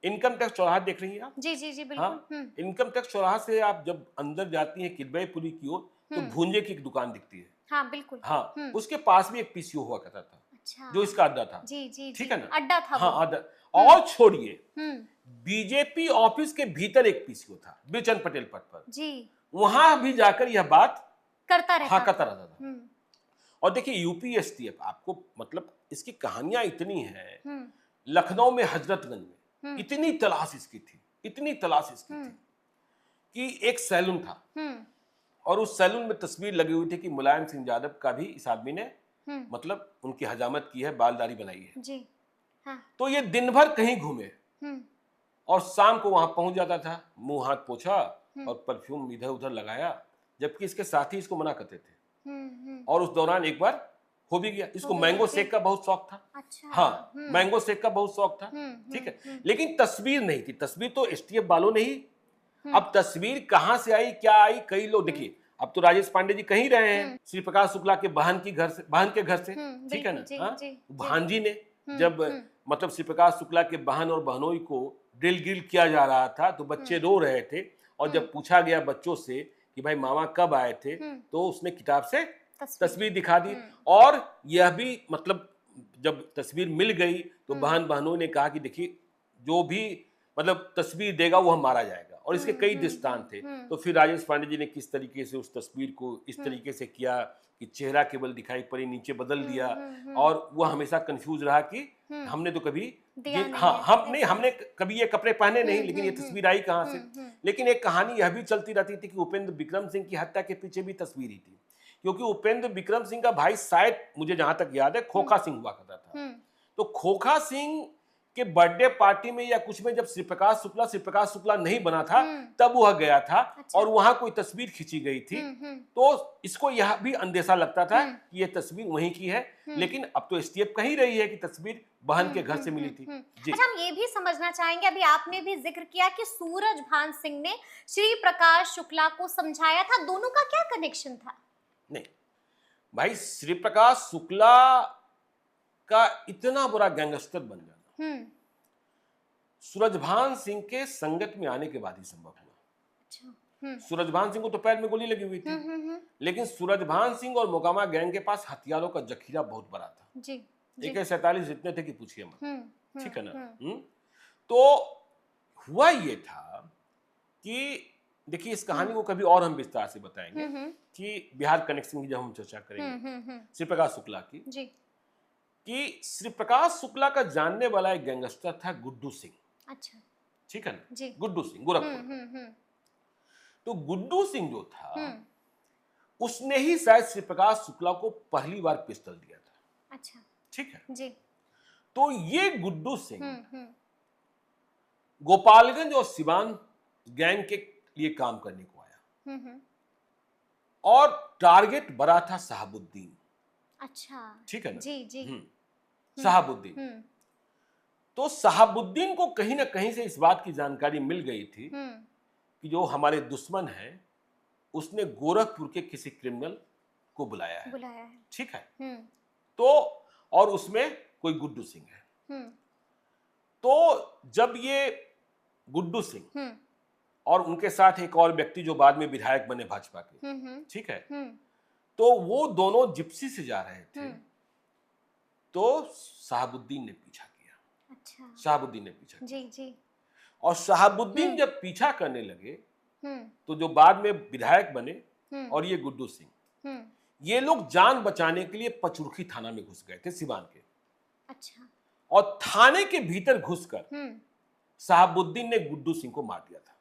इनकम टैक्स चौराहा देख रही हैं आप? जी बिल्कुल। हाँ, इनकम टैक्स चौराहा से आप जब अंदर जाती हैं किदवईपुरी की ओर, तो भूंजे की एक दुकान दिखती है। हाँ बिल्कुल। हाँ, उसके पास भी एक पीसीओ हुआ करता था। अच्छा। जो इसका अड्डा था। जी ठीक है ना, अड्डा था। हाँ अड्डा। और छोड़िए, बीजेपी ऑफिस के भीतर एक पीसीओ था बिरचंद पटेल पथ पर जी, वहां भी जाकर यह बात करता रहता था। और देखिए यूपीएसटीएफ, आपको मतलब इसकी कहानियां इतनी हैं। लखनऊ में हजरतगंज में इतनी तलाश इसकी थी कि एक सैलून था और उस सैलून में तस्वीर लगी हुई थी कि मुलायम सिंह यादव का भी इस आदमी ने मतलब उनकी हजामत की है, बालदारी बनाई है जी। हाँ। तो ये दिन भर कहीं घूमे और शाम को वहां पहुंच जाता था, मुंह हाथ पोछा और परफ्यूम इधर उधर लगाया, जबकि इसके साथी इसको मना करते थे। और उस दौरान एक बार हो भी गया। इसको मैंगो शेक का बहुत शौक था। अच्छा। हाँ, मैंगो शेक का बहुत शौक था। ठीक है, लेकिन तस्वीर नहीं थी। तस्वीर तो एसटीएफ वालों ने ही, अब तस्वीर कहां से आई, क्या आई, कई लोग देखिए, अब तो राजेश पांडे जी कहीं रहे हैं श्री प्रकाश शुक्ला के बहन के घर से। ठीक है ना। हाँ, भांजी ने जब मतलब श्री प्रकाश शुक्ला के बहन और बहनोई को ड्रिल किया जा रहा था तो बच्चे रो रहे थे, और जब पूछा गया बच्चों से कि भाई मामा कब आए थे, तो उसने किताब से तस्वीर दिखा दी। और यह भी मतलब जब तस्वीर मिल गई तो बहन बहनों ने कहा कि देखिए जो भी मतलब तस्वीर देगा वो मारा जाएगा, और इसके कई दृष्टांत थे। तो फिर राजेश पांडे जी ने किस तरीके से उस तस्वीर को इस तरीके से किया कि चेहरा केवल दिखाई पड़ी, नीचे बदल दिया, और वह हमेशा कंफ्यूज रहा कि हमने तो कभी हमने कभी ये कपड़े पहने नहीं, लेकिन ये तस्वीर आई कहां से। लेकिन एक कहानी यह भी चलती रहती थी कि उपेंद्र विक्रम सिंह की हत्या के पीछे भी तस्वीर ही थी, क्योंकि उपेंद्र विक्रम सिंह का भाई शायद मुझे जहां तक याद है खोखा सिंह हुआ करता था। तो खोखा सिंह के बर्थडे पार्टी में या कुछ में जब श्री प्रकाश शुक्ला नहीं बना था, तब वह गया था। अच्छा। और वहां कोई तस्वीर खींची गई थी। तो इसको यह भी अंदेशा लगता था कि यह तस्वीर वहीं की है, लेकिन अब तो एसटीएफ कह ही रही है कि तस्वीर बहन के घर से मिली थी। अच्छा, हम ये भी समझना चाहेंगे, अभी आपने भी जिक्र किया कि सूरजभान सिंह ने श्री प्रकाश शुक्ला को समझाया था, दोनों का क्या कनेक्शन था? नहीं भाई, श्री प्रकाश शुक्ला का इतना बुरा गैंगस्टर बन जाना सूरजभान सिंह के संगत में आने के बाद ही संभव हुआ। अच्छा। सूरजभान सिंह को तो पैर में गोली लगी हुई थी, लेकिन सूरजभान सिंह और मोकामा गैंग के पास हथियारों का जखीरा बहुत बड़ा था जी। AK-47 इतने थे कि पूछिए मत। ठीक है ना। तो हुआ ये था कि देखिए, इस कहानी को कभी और हम विस्तार से बताएंगे कि बिहार कनेक्शन की जब हम चर्चा करेंगे श्री प्रकाश शुक्ला की जी, कि श्री प्रकाश शुक्ला का जानने वाला एक गैंगस्टर था गुड्डू सिंह। अच्छा। ठीक है ना जी। गुड्डू सिंह गोरखपुर। तो गुड्डू सिंह जो था उसने ही शायद श्री प्रकाश शुक्ला को पहली बार पिस्टल दिया था। अच्छा। ठीक है जी। तो ये गुड्डू सिंह गोपालगंज और सिवान गैंग के लिए काम करने को आया, और टारगेट बड़ा था शहाबुद्दीन। अच्छा। ठीक है ना जी। शहाबुद्दीन। तो शहाबुद्दीन को कहीं ना कहीं से इस बात की जानकारी मिल गई थी कि जो हमारे दुश्मन है उसने गोरखपुर के किसी क्रिमिनल को बुलाया है। ठीक है। तो और उसमें कोई गुड्डू सिंह है। तो जब ये गुड्डू सिंह और उनके साथ एक और व्यक्ति जो बाद में विधायक बने भाजपा के, ठीक है, तो वो दोनों जिप्सी से जा रहे थे। तो शहाबुद्दीन ने पीछा किया। अच्छा। शहाबुद्दीन ने पीछा किया। जी। और शहाबुद्दीन जब पीछा करने लगे तो जो बाद में विधायक बने और ये गुड्डू सिंह, ये लोग जान बचाने के लिए पचरुखी थाना में घुस गए थे सिवान के। अच्छा। और थाने के भीतर घुसकर शहाबुद्दीन ने गुड्डू सिंह को मार दिया था।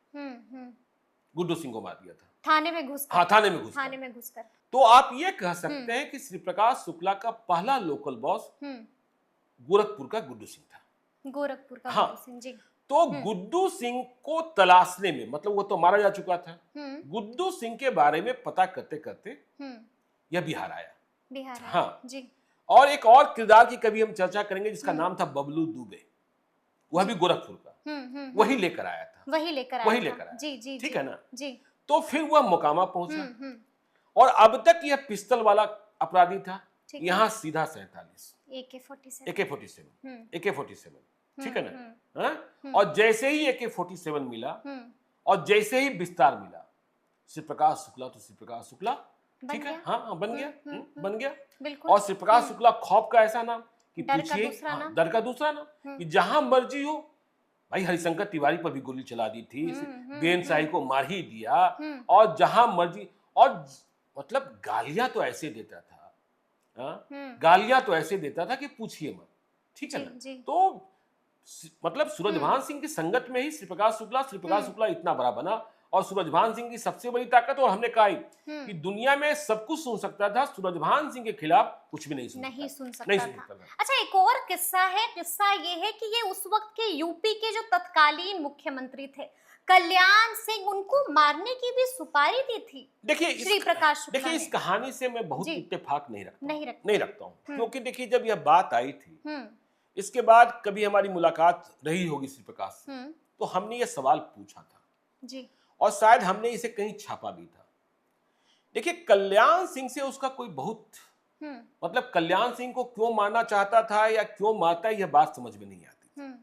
गुड्डू सिंह को मार दिया था थाने में घुसकर। हाँ, थाने में घुसकर। तो आप ये कह सकते हैं कि श्री प्रकाश शुक्ला का पहला लोकल बॉस गोरखपुर का गुड्डू सिंह था। गोरखपुर का गुड्डू सिंह जी। तो गुड्डू सिंह को तलाशने में, मतलब वो तो मारा जा चुका था, गुड्डू सिंह के बारे में पता करते करते यह बिहार आया। हाँ जी। और एक और किरदार की कभी हम चर्चा करेंगे जिसका नाम था बबलू दुबे, वह भी गोरखपुर का, वही लेकर आया था। वही लेकर आया। जी। ठीक है ना जी। तो फिर वह मोकामा पहुंचा और अब तक यह पिस्तल वाला अपराधी था, यहाँ सीधा 47 AK-47 ठीक है ना। और जैसे ही AK-47 मिला और जैसे ही विस्तार मिला, श्री प्रकाश शुक्ला तो श्री प्रकाश शुक्ला, ठीक है, हाँ बन गया। और श्री प्रकाश शुक्ला खौफ का ऐसा नाम कि पूछिए, डर का दूसरा नाम कि जहां मर्जी हो। भाई हरिशंकर तिवारी पर भी गोली चला दी थी, बेन शाही को मार ही दिया, और जहां मर्जी, और मतलब गालियां तो ऐसे देता था, गालियां तो ऐसे देता था कि पूछिए मत। ठीक है ना। तो मतलब सूरजभान सिंह की संगत में ही श्री प्रकाश शुक्ला इतना बड़ा बना। और सूरजभान सिंह की सबसे बड़ी ताकत, और हमने कहा कि दुनिया में सब कुछ सुन सकता था, सूरजभान सिंह के खिलाफ कुछ भी नहीं सुन सकता था। अच्छा, एक और किस्सा है। किस्सा ये है कि ये उस वक्त के यूपी के जो तत्कालीन मुख्यमंत्री थे कल्याण सिंह, उनको मारने की भी सुपारी दी थी। देखिए श्री प्रकाश शुक्ला। देखिए इस कहानी से मैं बहुत इत्तेफाक नहीं रखता हूँ, क्योंकि देखिए जब यह बात आई थी, इसके बाद कभी हमारी मुलाकात रही होगी श्री प्रकाश से, तो हमने ये सवाल पूछा था जी, और शायद हमने इसे कहीं छापा भी था। देखिए कल्याण सिंह से उसका कोई बहुत मतलब कल्याण सिंह को क्यों मारना चाहता था या क्यों मारता है, यह बात समझ में नहीं आती थी।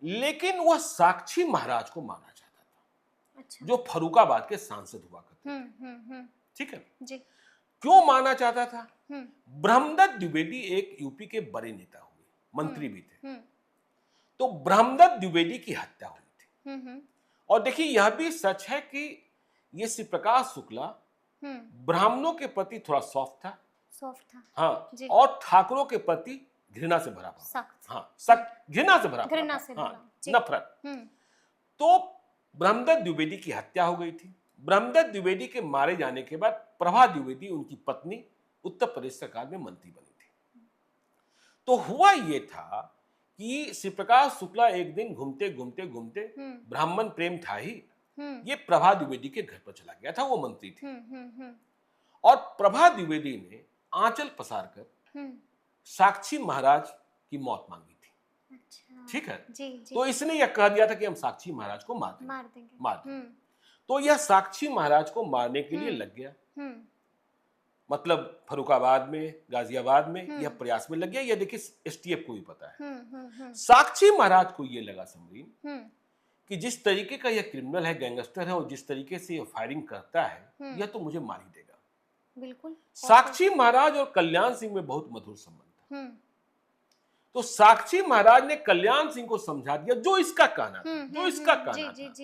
लेकिन वह साक्षी महाराज को मारना चाहता था। अच्छा। जो फर्रुखाबाद के सांसद हुआ करते थे। ठीक है जी। क्यों मारना चाहता था? ब्रह्मदत्त द्विवेदी एक यूपी के बड़े नेता हुए, मंत्री भी थे। तो ब्रह्मदत्त द्विवेदी की हत्या हुई थी। और देखिए यह भी सच है कि ये श्री प्रकाश शुक्ला ब्राह्मणों के प्रति थोड़ा सॉफ्ट था। हाँ, और ठाकुरों के प्रति घृणा से भरा था। हाँ, सख्त घृणा से भरा था। हाँ, नफरत। तो ब्रह्मदत्त द्विवेदी की हत्या हो गई थी। ब्रह्मदत्त द्विवेदी के मारे जाने के बाद प्रभा द्विवेदी, उनकी पत्नी, उत्तर प्रदेश सरकार में मंत्री बनी थी। तो हुआ ये था कि श्री प्रकाश शुक्ला एक दिन घूमते ब्राह्मण प्रेम था ही, ये प्रभा द्विवेदी के घर पर चला गया था, वो मंत्री थी। और प्रभा द्विवेदी ने आंचल पसार कर साक्षी महाराज की मौत मांगी थी। अच्छा। ठीक है जी। तो इसने यह कह दिया था कि हम साक्षी महाराज को मार देंगे। तो यह साक्षी महाराज को मारने के लिए लग गया, मतलब फर्रुखाबाद में, गाजियाबाद में यह प्रयास में लग गया। यह देखिए एसटीएफ को भी पता है। साक्षी महाराज को यह लगा समरीन कि जिस तरीके का यह क्रिमिनल है, गैंगस्टर है, और जिस तरीके से यह फायरिंग करता है, यह तो मुझे मार ही देगा। बिल्कुल। साक्षी महाराज और कल्याण सिंह में बहुत मधुर संबंध था। तो साक्षी महाराज ने कल्याण सिंह को समझा दिया जो इसका कहना था,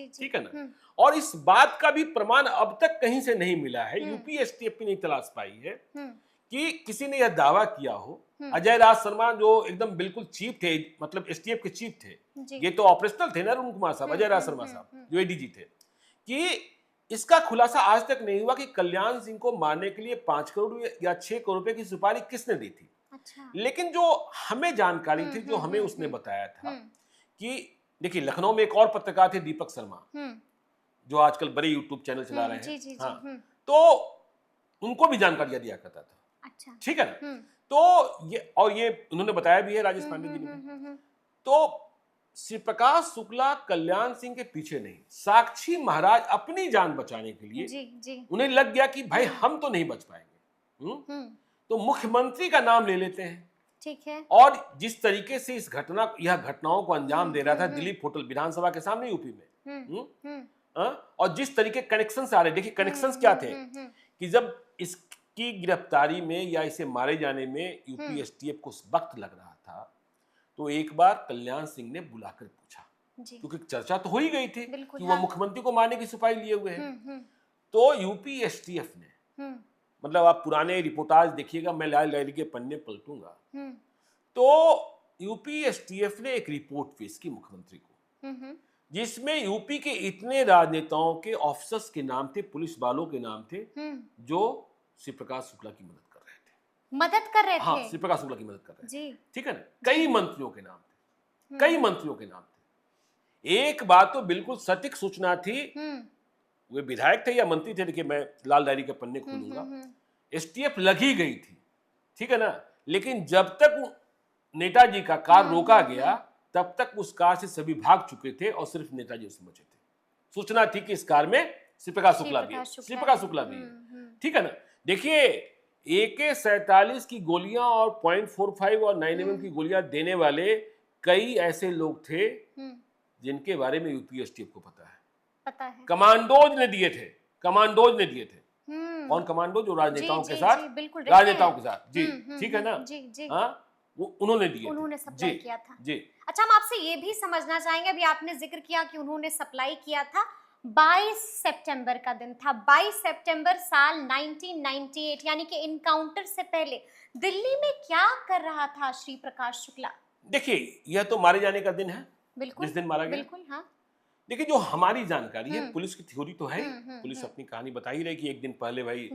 ठीक है ना। और इस बात का भी प्रमाण अब तक कहीं से नहीं मिला है, यूपी एसटीएफ भी नहीं तलाश पाई है कि किसी ने यह दावा किया हो। अजय राज शर्मा जो एकदम बिल्कुल चीफ थे, मतलब एसटीएफ के चीफ थे, ये तो ऑपरेशनल थे ना अरुण कुमार साहब, अजय राज शर्मा साहब जो एडीजी थे, कि इसका खुलासा आज तक नहीं हुआ कि कल्याण सिंह को मारने के लिए 5 करोड़ या 6 करोड़ रुपए की सुपारी किसने दी थी। अच्छा। लेकिन जो हमें जानकारी थी, जो हमें उसने बताया था कि देखिए लखनऊ में एक और पत्रकार थे दीपक शर्मा, जो आजकल बड़े यूट्यूब चैनल चला रहे हैं। हाँ, तो उनको भी जानकारियां दिया करता था। अच्छा। ठीक है ना। तो ये उन्होंने बताया भी है, राजेश पांडे जी ने। तो श्री प्रकाश शुक्ला कल्याण सिंह के पीछे नहीं, साक्षी महाराज अपनी जान बचाने के लिए जी उन्हें लग गया कि भाई हम तो नहीं बच पाएंगे, तो मुख्यमंत्री का नाम ले लेते हैं। ठीक है। और जिस तरीके से यह घटनाओं को अंजाम दे रहा था दिलीप होटल विधानसभा के सामने यूपी में, और जिस तरीके कनेक्शन आ रहे, देखिए कनेक्शंस क्या थे कि जब इसकी गिरफ्तारी में या इसे मारे जाने में यूपी एसटीएफ को वक्त लग रहा था, तो एक बार कल्याण सिंह ने बुलाकर पूछा, क्योंकि चर्चा तो हो ही गई थी कि वह मुख्यमंत्री को मारने की सिपाही लिए हुए हैं। तो यूपी एसटीएफ ने, मतलब आप पुराने रिपोर्टाज देखिएगा, मैं लाल डायरी के पन्ने पलटूंगा, तो यूपी एसटीएफ ने एक रिपोर्ट पेश की मुख्यमंत्री को, जिसमें यूपी के इतने राजनेताओं के ऑफिसर्स के नाम थे, पुलिस वालों के नाम थे, जो श्री प्रकाश शुक्ला की मदद कर रहे थे। हाँ, श्री प्रकाश शुक्ला की मदद कर रहे थे, ठीक है ना। कई मंत्रियों के नाम थे, कई मंत्रियों के नाम थे। एक बात तो बिल्कुल सटीक सूचना थी, वे विधायक थे या मंत्री थे, देखिए मैं लाल डायरी के पन्ने खोलूंगा, एसटीएफ लगी गई थी, ठीक है ना, लेकिन जब तक नेताजी का कार रोका गया तब तक उस कार से सभी भाग चुके थे और सिर्फ नेताजी उसमें बचे थे। सूचना थी कि इस कार में श्री प्रकाश शुक्ला भी है, श्री प्रकाश शुक्ला भी है, ठीक है ना। देखिए AK-47 की गोलियां और .45 और 9mm की गोलियां देने वाले कई ऐसे लोग थे जिनके बारे में यूपी एसटीएफ को पता है। कमांडोज ने दिए थे, कमांडोज ने दिए थे। कौन कमांडो? जो राजनेताओं के साथ, राजनेताओं के साथ, जी, ठीक है ना। हाँ, वो उन्होंने दिए, उन्होंने सप्लाई किया था। जी। अच्छा, हम आपसे ये भी समझना चाहेंगे, अभी आपने जिक्र किया कि उन्होंने सप्लाई किया था, 22 सितंबर का दिन था, 22 सितंबर साल 1998, यानी कि इनकाउंटर से पहले दिल्ली में क्या कर रहा था श्री प्रकाश शुक्ला? देखिए, यह तो मारे जाने का दिन है, बिल्कुल, जिस दिन मारा गया। बिल्कुल, हाँ। देखिए, जो हमारी जानकारी है, पुलिस की थ्योरी तो है, पुलिस अपनी कहानी बता ही रही कि एक दिन पहले भाई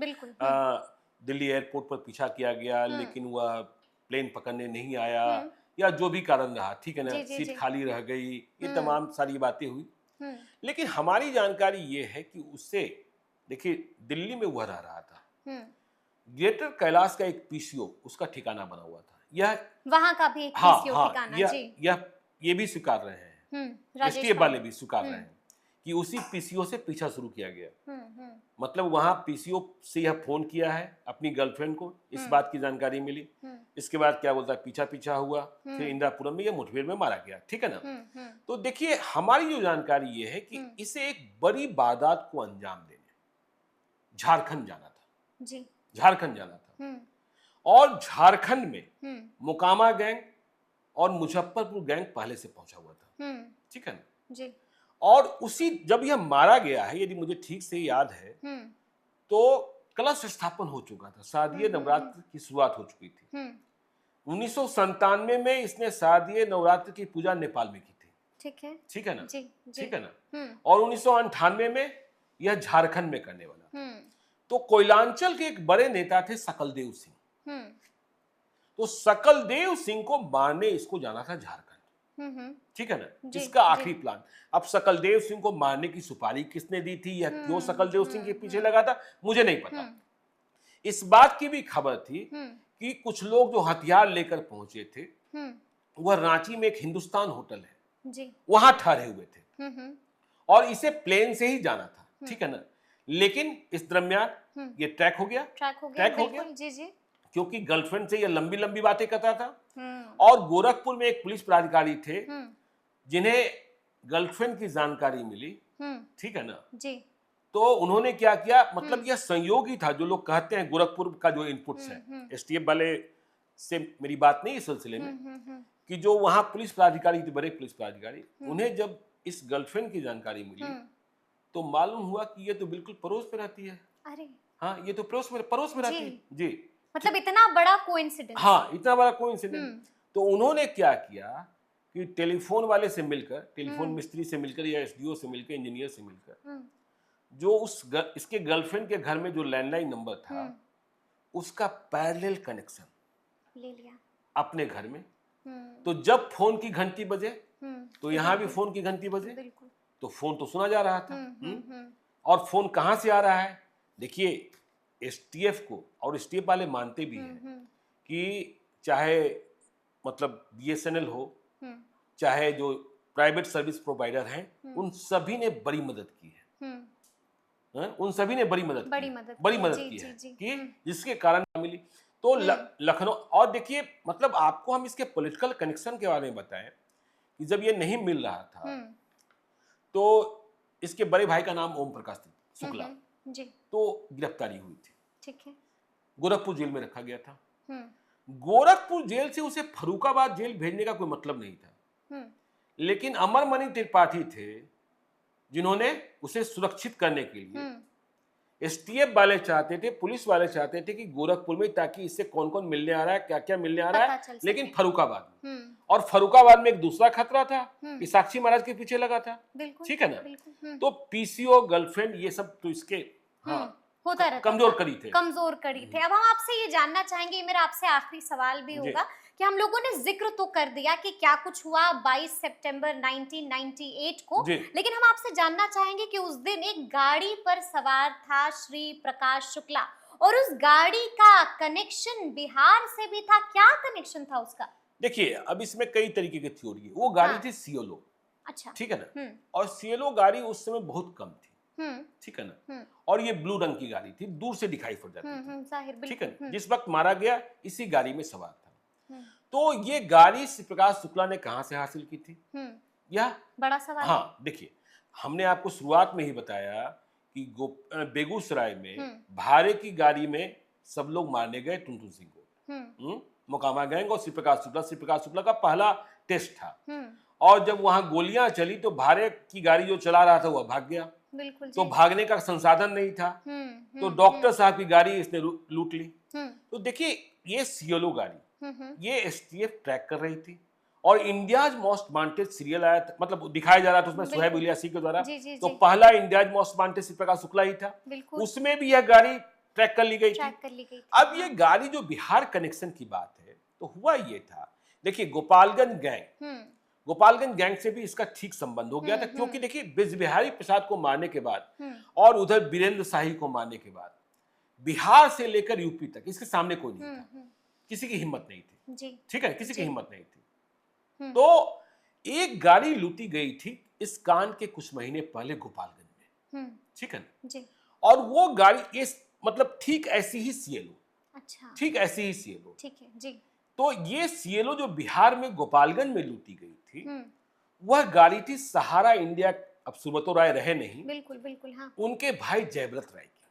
दिल्ली एयरपोर्ट पर पीछा किया गया, लेकिन वह प्लेन पकड़ने नहीं आया, या जो भी कारण रहा, ठीक है ना, सीट खाली रह गई, ये तमाम सारी बातें हुई। लेकिन हमारी जानकारी ये है कि उससे, देखिए दिल्ली में वह रह रहा था, ग्रेटर कैलाश का एक पीसीओ उसका ठिकाना बना हुआ था, यह वहां का भी एक पीसीओ ठिकाना, ये भी स्वीकार रहे हैं, एसटीएफ वाले भी स्वीकार रहे हैं कि उसी पीसीओ से पीछा शुरू किया गया। मतलब वहां पीसीओ से यह फोन किया है अपनी गर्लफ्रेंड को, इस बात की जानकारी मिली, इसके बाद क्या बोलता है, पीछा हुआ, फिर इंदिरापुरम में यह मुठभेड़ में मारा गया, ठीक है ना। तो देखिए, हमारी जो जानकारी ये है कि इसे एक बड़ी वारदात को अंजाम देने झारखंड जाना था, जी, झारखंड जाना था, और झारखंड में मोकामा गैंग और मुजफ्फरपुर गैंग पहले से पहुंचा हुआ था, ठीक है ना जी। और उसी, जब यह मारा गया है, यदि मुझे ठीक से याद है, तो कलश स्थापन हो चुका था, शारदीय नवरात्र की शुरुआत हो चुकी थी। 1997 में इसने शारदीय नवरात्र की पूजा नेपाल में की थी, ठीक है, ठीक है ना, ठीक है ना। और 1998 में यह झारखंड में करने वाला। तो कोयलांचल के एक बड़े नेता थे सकलदेव सिंह, तो सकलदेव सिंह को मारने इसको जाना था झारखंड, ठीक है ना, इसका आखिरी प्लान। अब सकलदेव सिंह को मारने की सुपारी किसने दी थी या क्यों सकलदेव सिंह के पीछे लगा था, मुझे नहीं पता। इस बात की भी खबर थी कि कुछ लोग जो हथियार लेकर पहुंचे थे, वह रांची में एक हिंदुस्तान होटल है जी, वहां ठहरे हुए थे, और इसे प्लेन से ही जाना था, ठीक है ना। लेकिन इस दरमियान ये ट्रैक हो गया जी जी, क्योंकि गर्लफ्रेंड से ये लंबी लंबी बातें करता था। और गोरखपुर में एक पुलिस पदाधिकारी थे जिन्हें गर्लफ्रेंड की जानकारी मिली, ठीक है ना जी। तो उन्होंने क्या किया, मतलब यह संयोग ही था, जो लोग कहते हैं गोरखपुर का जो इनपुट्स है, एसटीएफ वाले से मेरी बात नहीं इस सिलसिले में, कि जो वहां पुलिस पदाधिकारी थे, बड़े पुलिस पदाधिकारी, उन्हें जब इस गर्लफ्रेंड की जानकारी मिली तो मालूम हुआ कि ये तो बिल्कुल पड़ोस में रहती है। अरे हाँ, ये तो पड़ोस में रहती है जी। मतलब इतना बड़ा कोइंसिडेंस, हाँ, इतना बड़ा कोइंसिडेंस। तो उन्होंने क्या किया कि टेलीफोन वाले से मिलकर, टेलीफोन मिस्त्री से मिलकर या एसडीओ से मिलकर, इंजीनियर से मिलकर, जो इसके गर्लफ्रेंड के घर में जो लैंडलाइन नंबर था, उसका पैरेलल कनेक्शन ले लिया अपने घर में। तो जब फोन की घंटी बजे, तो यहाँ भी फोन की घंटी बजे, तो फोन तो सुना जा रहा था। और फोन कहां से आ रहा है? देखिए, एसटीएफ को, और एसटीएफ वाले मानते भी हैं कि चाहे मतलब बीएसएनएल हो, चाहे जो प्राइवेट सर्विस प्रोवाइडर हैं, उन सभी ने बड़ी मदद की है। उन सभी ने बड़ी मदद की है कि जिसके कारण मिली। तो लखनऊ, और देखिए मतलब आपको हम इसके पॉलिटिकल कनेक्शन के बारे में बताएं कि जब ये नहीं मिल रहा था तो इसके बड़े भाई का नाम ओम प्रकाश शुक्ला, तो गिरफ्तारी हुई थी, ठीक है, गोरखपुर जेल में रखा गया था। गोरखपुर जेल से उसे फर्रुखाबाद जेल भेजने का कोई मतलब नहीं था, लेकिन अमरमणि त्रिपाठी थे जिन्होंने उसे सुरक्षित करने के लिए एसटीएफ वाले चाहते थे, पुलिस वाले चाहते थे कि गोरखपुर में, ताकि इससे कौन कौन मिलने आ रहा है, क्या क्या मिलने आ रहा है, लेकिन फर्रुखाबाद में। और फर्रुखाबाद में एक दूसरा खतरा था कि साक्षी महाराज के पीछे लगा था, ठीक है ना। तो पीसीओ, गर्लफ्रेंड, ये सब तो इसके होता रहता, कमजोर कड़ी थे। अब हम आपसे ये जानना चाहेंगे, मेरा आपसे आखिरी सवाल भी होगा कि हम लोगों ने जिक्र तो कर दिया कि क्या कुछ हुआ 22 सितंबर 1998 को, लेकिन हम आपसे जानना चाहेंगे कि उस दिन एक गाड़ी पर सवार था श्री प्रकाश शुक्ला, और उस गाड़ी का कनेक्शन बिहार से भी था। क्या कनेक्शन था उसका? देखिए, अब इसमें कई तरीके की थ्योरी है। वो गाड़ी थी सीएलओ, अच्छा, ठीक है ना, और सीएलओ गाड़ी उस समय बहुत कम थी, ठीक है ना, और ये ब्लू रंग की गाड़ी थी, दूर से दिखाई पड़ जाती थी, ठीक है। जिस वक्त मारा गया इसी गाड़ी में सवार था। तो ये गाड़ी श्री प्रकाश शुक्ला ने कहां से हासिल की थी, यह बड़ा सवाल। हाँ, देखिए, हमने आपको शुरुआत में ही बताया कि बेगूसराय में भारे की गाड़ी में सब लोग मारने गए टुनटुन सिंह को, मोकामा गैंग और श्री प्रकाश शुक्ला का पहला टेस्ट था। और जब वहां गोलियां चली तो भारे की गाड़ी जो चला रहा था वह भाग गया, तो भागने का संसाधन नहीं था, तो डॉक्टर साहब की गाड़ी इसने लूट ली। तो देखिए, ये सीएलओ गाड़ी ये एसटीएफ ट्रैक कर रही थी, और इंडियाज मोस्ट वांटेड सीरियल आया था, मतलब दिखाया जा रहा था उसमें सुहेब इलियासी के द्वारा। तो पहला India's most wanted Shri Prakash Shukla ही था, उसमें भी यह गाड़ी ट्रैक कर ली गई थी। अब ये गाड़ी जो बिहार कनेक्शन की बात है, तो हुआ ये था, देखिए गोपालगंज गैंग से भी इसका ठीक संबंध हो गया था, क्योंकि देखिए ब्रिज बिहारी प्रसाद को मारने के बाद और उधर वीरेंद्र शाही को मारने के बाद बिहार से लेकर यूपी तक इसके सामने कोई नहीं था, किसी की हिम्मत नहीं थी, ठीक है, किसी की हिम्मत नहीं थी। तो एक गाड़ी लूटी गई थी इस कांड के कुछ महीने पहले गोपालगंज में, ठीक है ना, और वो गाड़ी इस मतलब ठीक ऐसी ही सीएलओ, अच्छा, ठीक ऐसी ही सीएलओ, ठीक है जी। तो ये सीएलओ जो बिहार में गोपालगंज में लूटी गई थी, वह गाड़ी थी सहारा इंडिया, अब सुब्रतो राय रहे नहीं, बिल्कुल हाँ, उनके भाई जयव्रत राय की,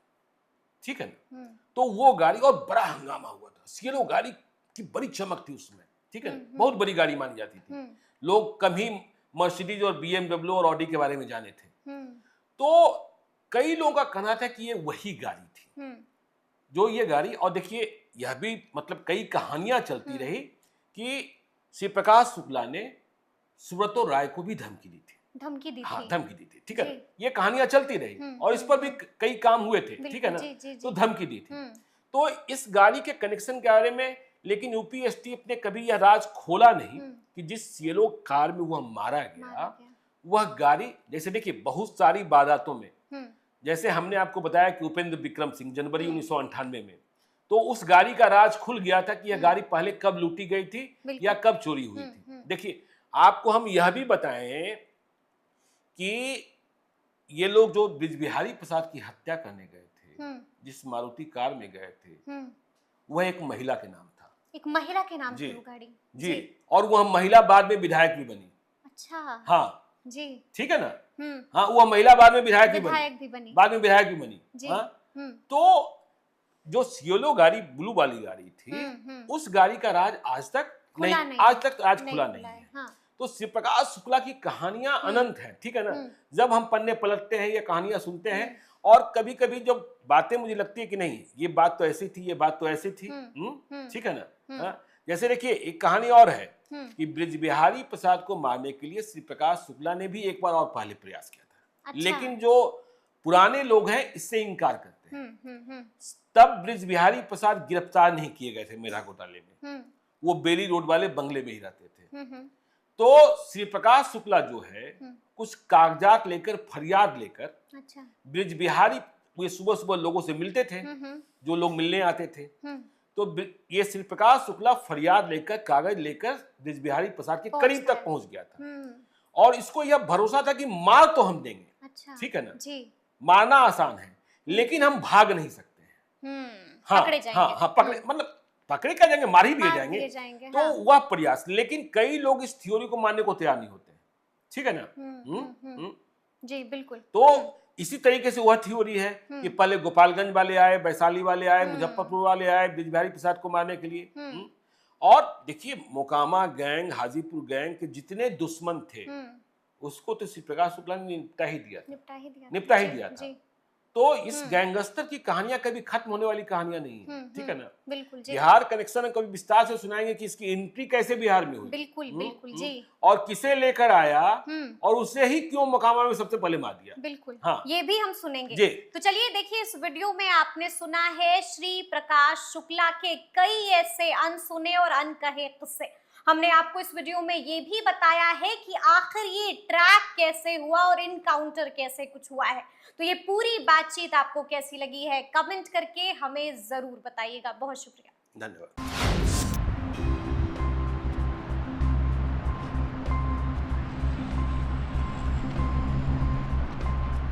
ठीक है ना। तो वो गाड़ी, और बड़ा हंगामा हुआ था, सीएलओ गाड़ी की बड़ी चमक थी उसमें, ठीक है, बहुत बड़ी गाड़ी मानी जाती थी, लोग कम ही मर्सिडीज और बीएमडब्ल्यू और ऑडी के बारे में जाने थे। तो कई लोगों का कहना था कि ये वही गाड़ी थी जो ये गाड़ी, और देखिए यह भी मतलब कई कहानियां चलती रही कि श्री प्रकाश शुक्ला ने सुब्रतो राय को भी धमकी दी थी, हाँ, धमकी दी थी, ठीक है, ये कहानियां चलती रही, और इस पर भी कई काम हुए थे, ठीक है ना, तो धमकी दी थी। तो इस गाड़ी के कनेक्शन के बारे में लेकिन यूपी एसटीएफ ने कभी यह राज खोला नहीं कि जिस सीएलओ कार में वह मारा गया वह गाड़ी, जैसे देखिए बहुत सारी वारदातों में, जैसे हमने आपको बताया कि उपेंद्र विक्रम सिंह जनवरी 1998 में, तो उस गाड़ी का राज खुल गया था कि यह गाड़ी पहले कब लूटी गई थी या कब चोरी हुई थी। देखिए, आपको हम यह भी बताएं कि ये लोग जो ब्रिज बिहारी प्रसाद की हत्या करने गए थे, जिस मारुति कार में गए थे, वह एक महिला के नाम था, एक महिला के नाम थी वो गाड़ी जी, और वह महिला बाद में विधायक भी बनी, अच्छा, हाँ जी, ठीक है ना, हाँ, वह महिला बाद में विधायक भी बनी, बाद में विधायक भी बनी, हाँ। तो जो सीएलओ गाड़ी ब्लू वाली गाड़ी थी, उस गाड़ी का राज आज तक खुला नहीं है। हाँ। तो श्री प्रकाश शुक्ला की कहानियां अनंत हैं, ठीक है ना, जब हम पन्ने पलटते हैं, ये कहानियां सुनते हैं, और कभी कभी जब बातें मुझे लगती है कि नहीं ये बात तो ऐसी थी, ये बात तो ऐसी थी, ठीक है ना। जैसे देखिए एक कहानी और है कि ब्रिज बिहारी प्रसाद को मारने के लिए श्री प्रकाश शुक्ला ने भी एक बार और पहले प्रयास किया था, अच्छा। लेकिन जो पुराने लोग हैं इससे इनकार करते हैं। तब ब्रिज बिहारी प्रसाद गिरफ्तार नहीं किए गए थे मेरा घोटाले में, वो बेली रोड वाले बंगले में ही रहते थे। तो श्री प्रकाश शुक्ला जो है कुछ कागजात लेकर, फरियाद लेकर, अच्छा। ब्रिज बिहारी, वे सुबह सुबह लोगों से मिलते थे, जो लोग मिलने आते थे, ये श्री प्रकाश शुक्ला फरियाद लेकर, कागज लेकर ब्रिज बिहारी प्रसाद के करीब तक पहुंच गया था और इसको यह भरोसा था कि मार तो हम देंगे। अच्छा, ठीक है ना जी। मारना आसान है लेकिन हम भाग नहीं सकते हैं। हाँ, पकड़े जाएंगे। हाँ, हाँ, पकड़े मतलब पकड़े क्या जाएंगे, मार ही दिए जाएंगे। तो वह प्रयास, लेकिन कई लोग इस थ्योरी को मानने को तैयार नहीं होते। ठीक है ना। जी बिल्कुल। तो इसी तरीके से वह थ्योरी है कि पहले गोपालगंज वाले आए, वैशाली वाले आए, मुजफ्फरपुर वाले आए ब्रिज बिहारी प्रसाद को मारने के लिए। और देखिए मोकामा गैंग, हाजीपुर गैंग के जितने दुश्मन थे उसको तो श्री प्रकाश शुक्ला ने निपटा ही दिया था। तो इस गैंगस्टर की कहानियां कभी खत्म होने वाली कहानियां नहीं है। ठीक है ना। बिल्कुल जी। बिहार कनेक्शन में कभी विस्तार से सुनाएंगे कि इसकी एंट्री कैसे बिहार में हुई। बिल्कुल जी। और किसे लेकर आया और उसे ही क्यों मोकामा में सबसे पहले मार दिया। बिल्कुल। हाँ, ये भी हम सुनेंगे जी। तो चलिए देखिए, इस वीडियो में आपने सुना है श्री प्रकाश शुक्ला के कई ऐसे अनसुने और अनकहे किस्से। हमने आपको इस वीडियो में ये भी बताया है कि आखिर ये ट्रैक कैसे हुआ और इनकाउंटर कैसे कुछ हुआ है। तो ये पूरी बातचीत आपको कैसी लगी है, कमेंट करके हमें जरूर बताइएगा। बहुत शुक्रिया, धन्यवाद।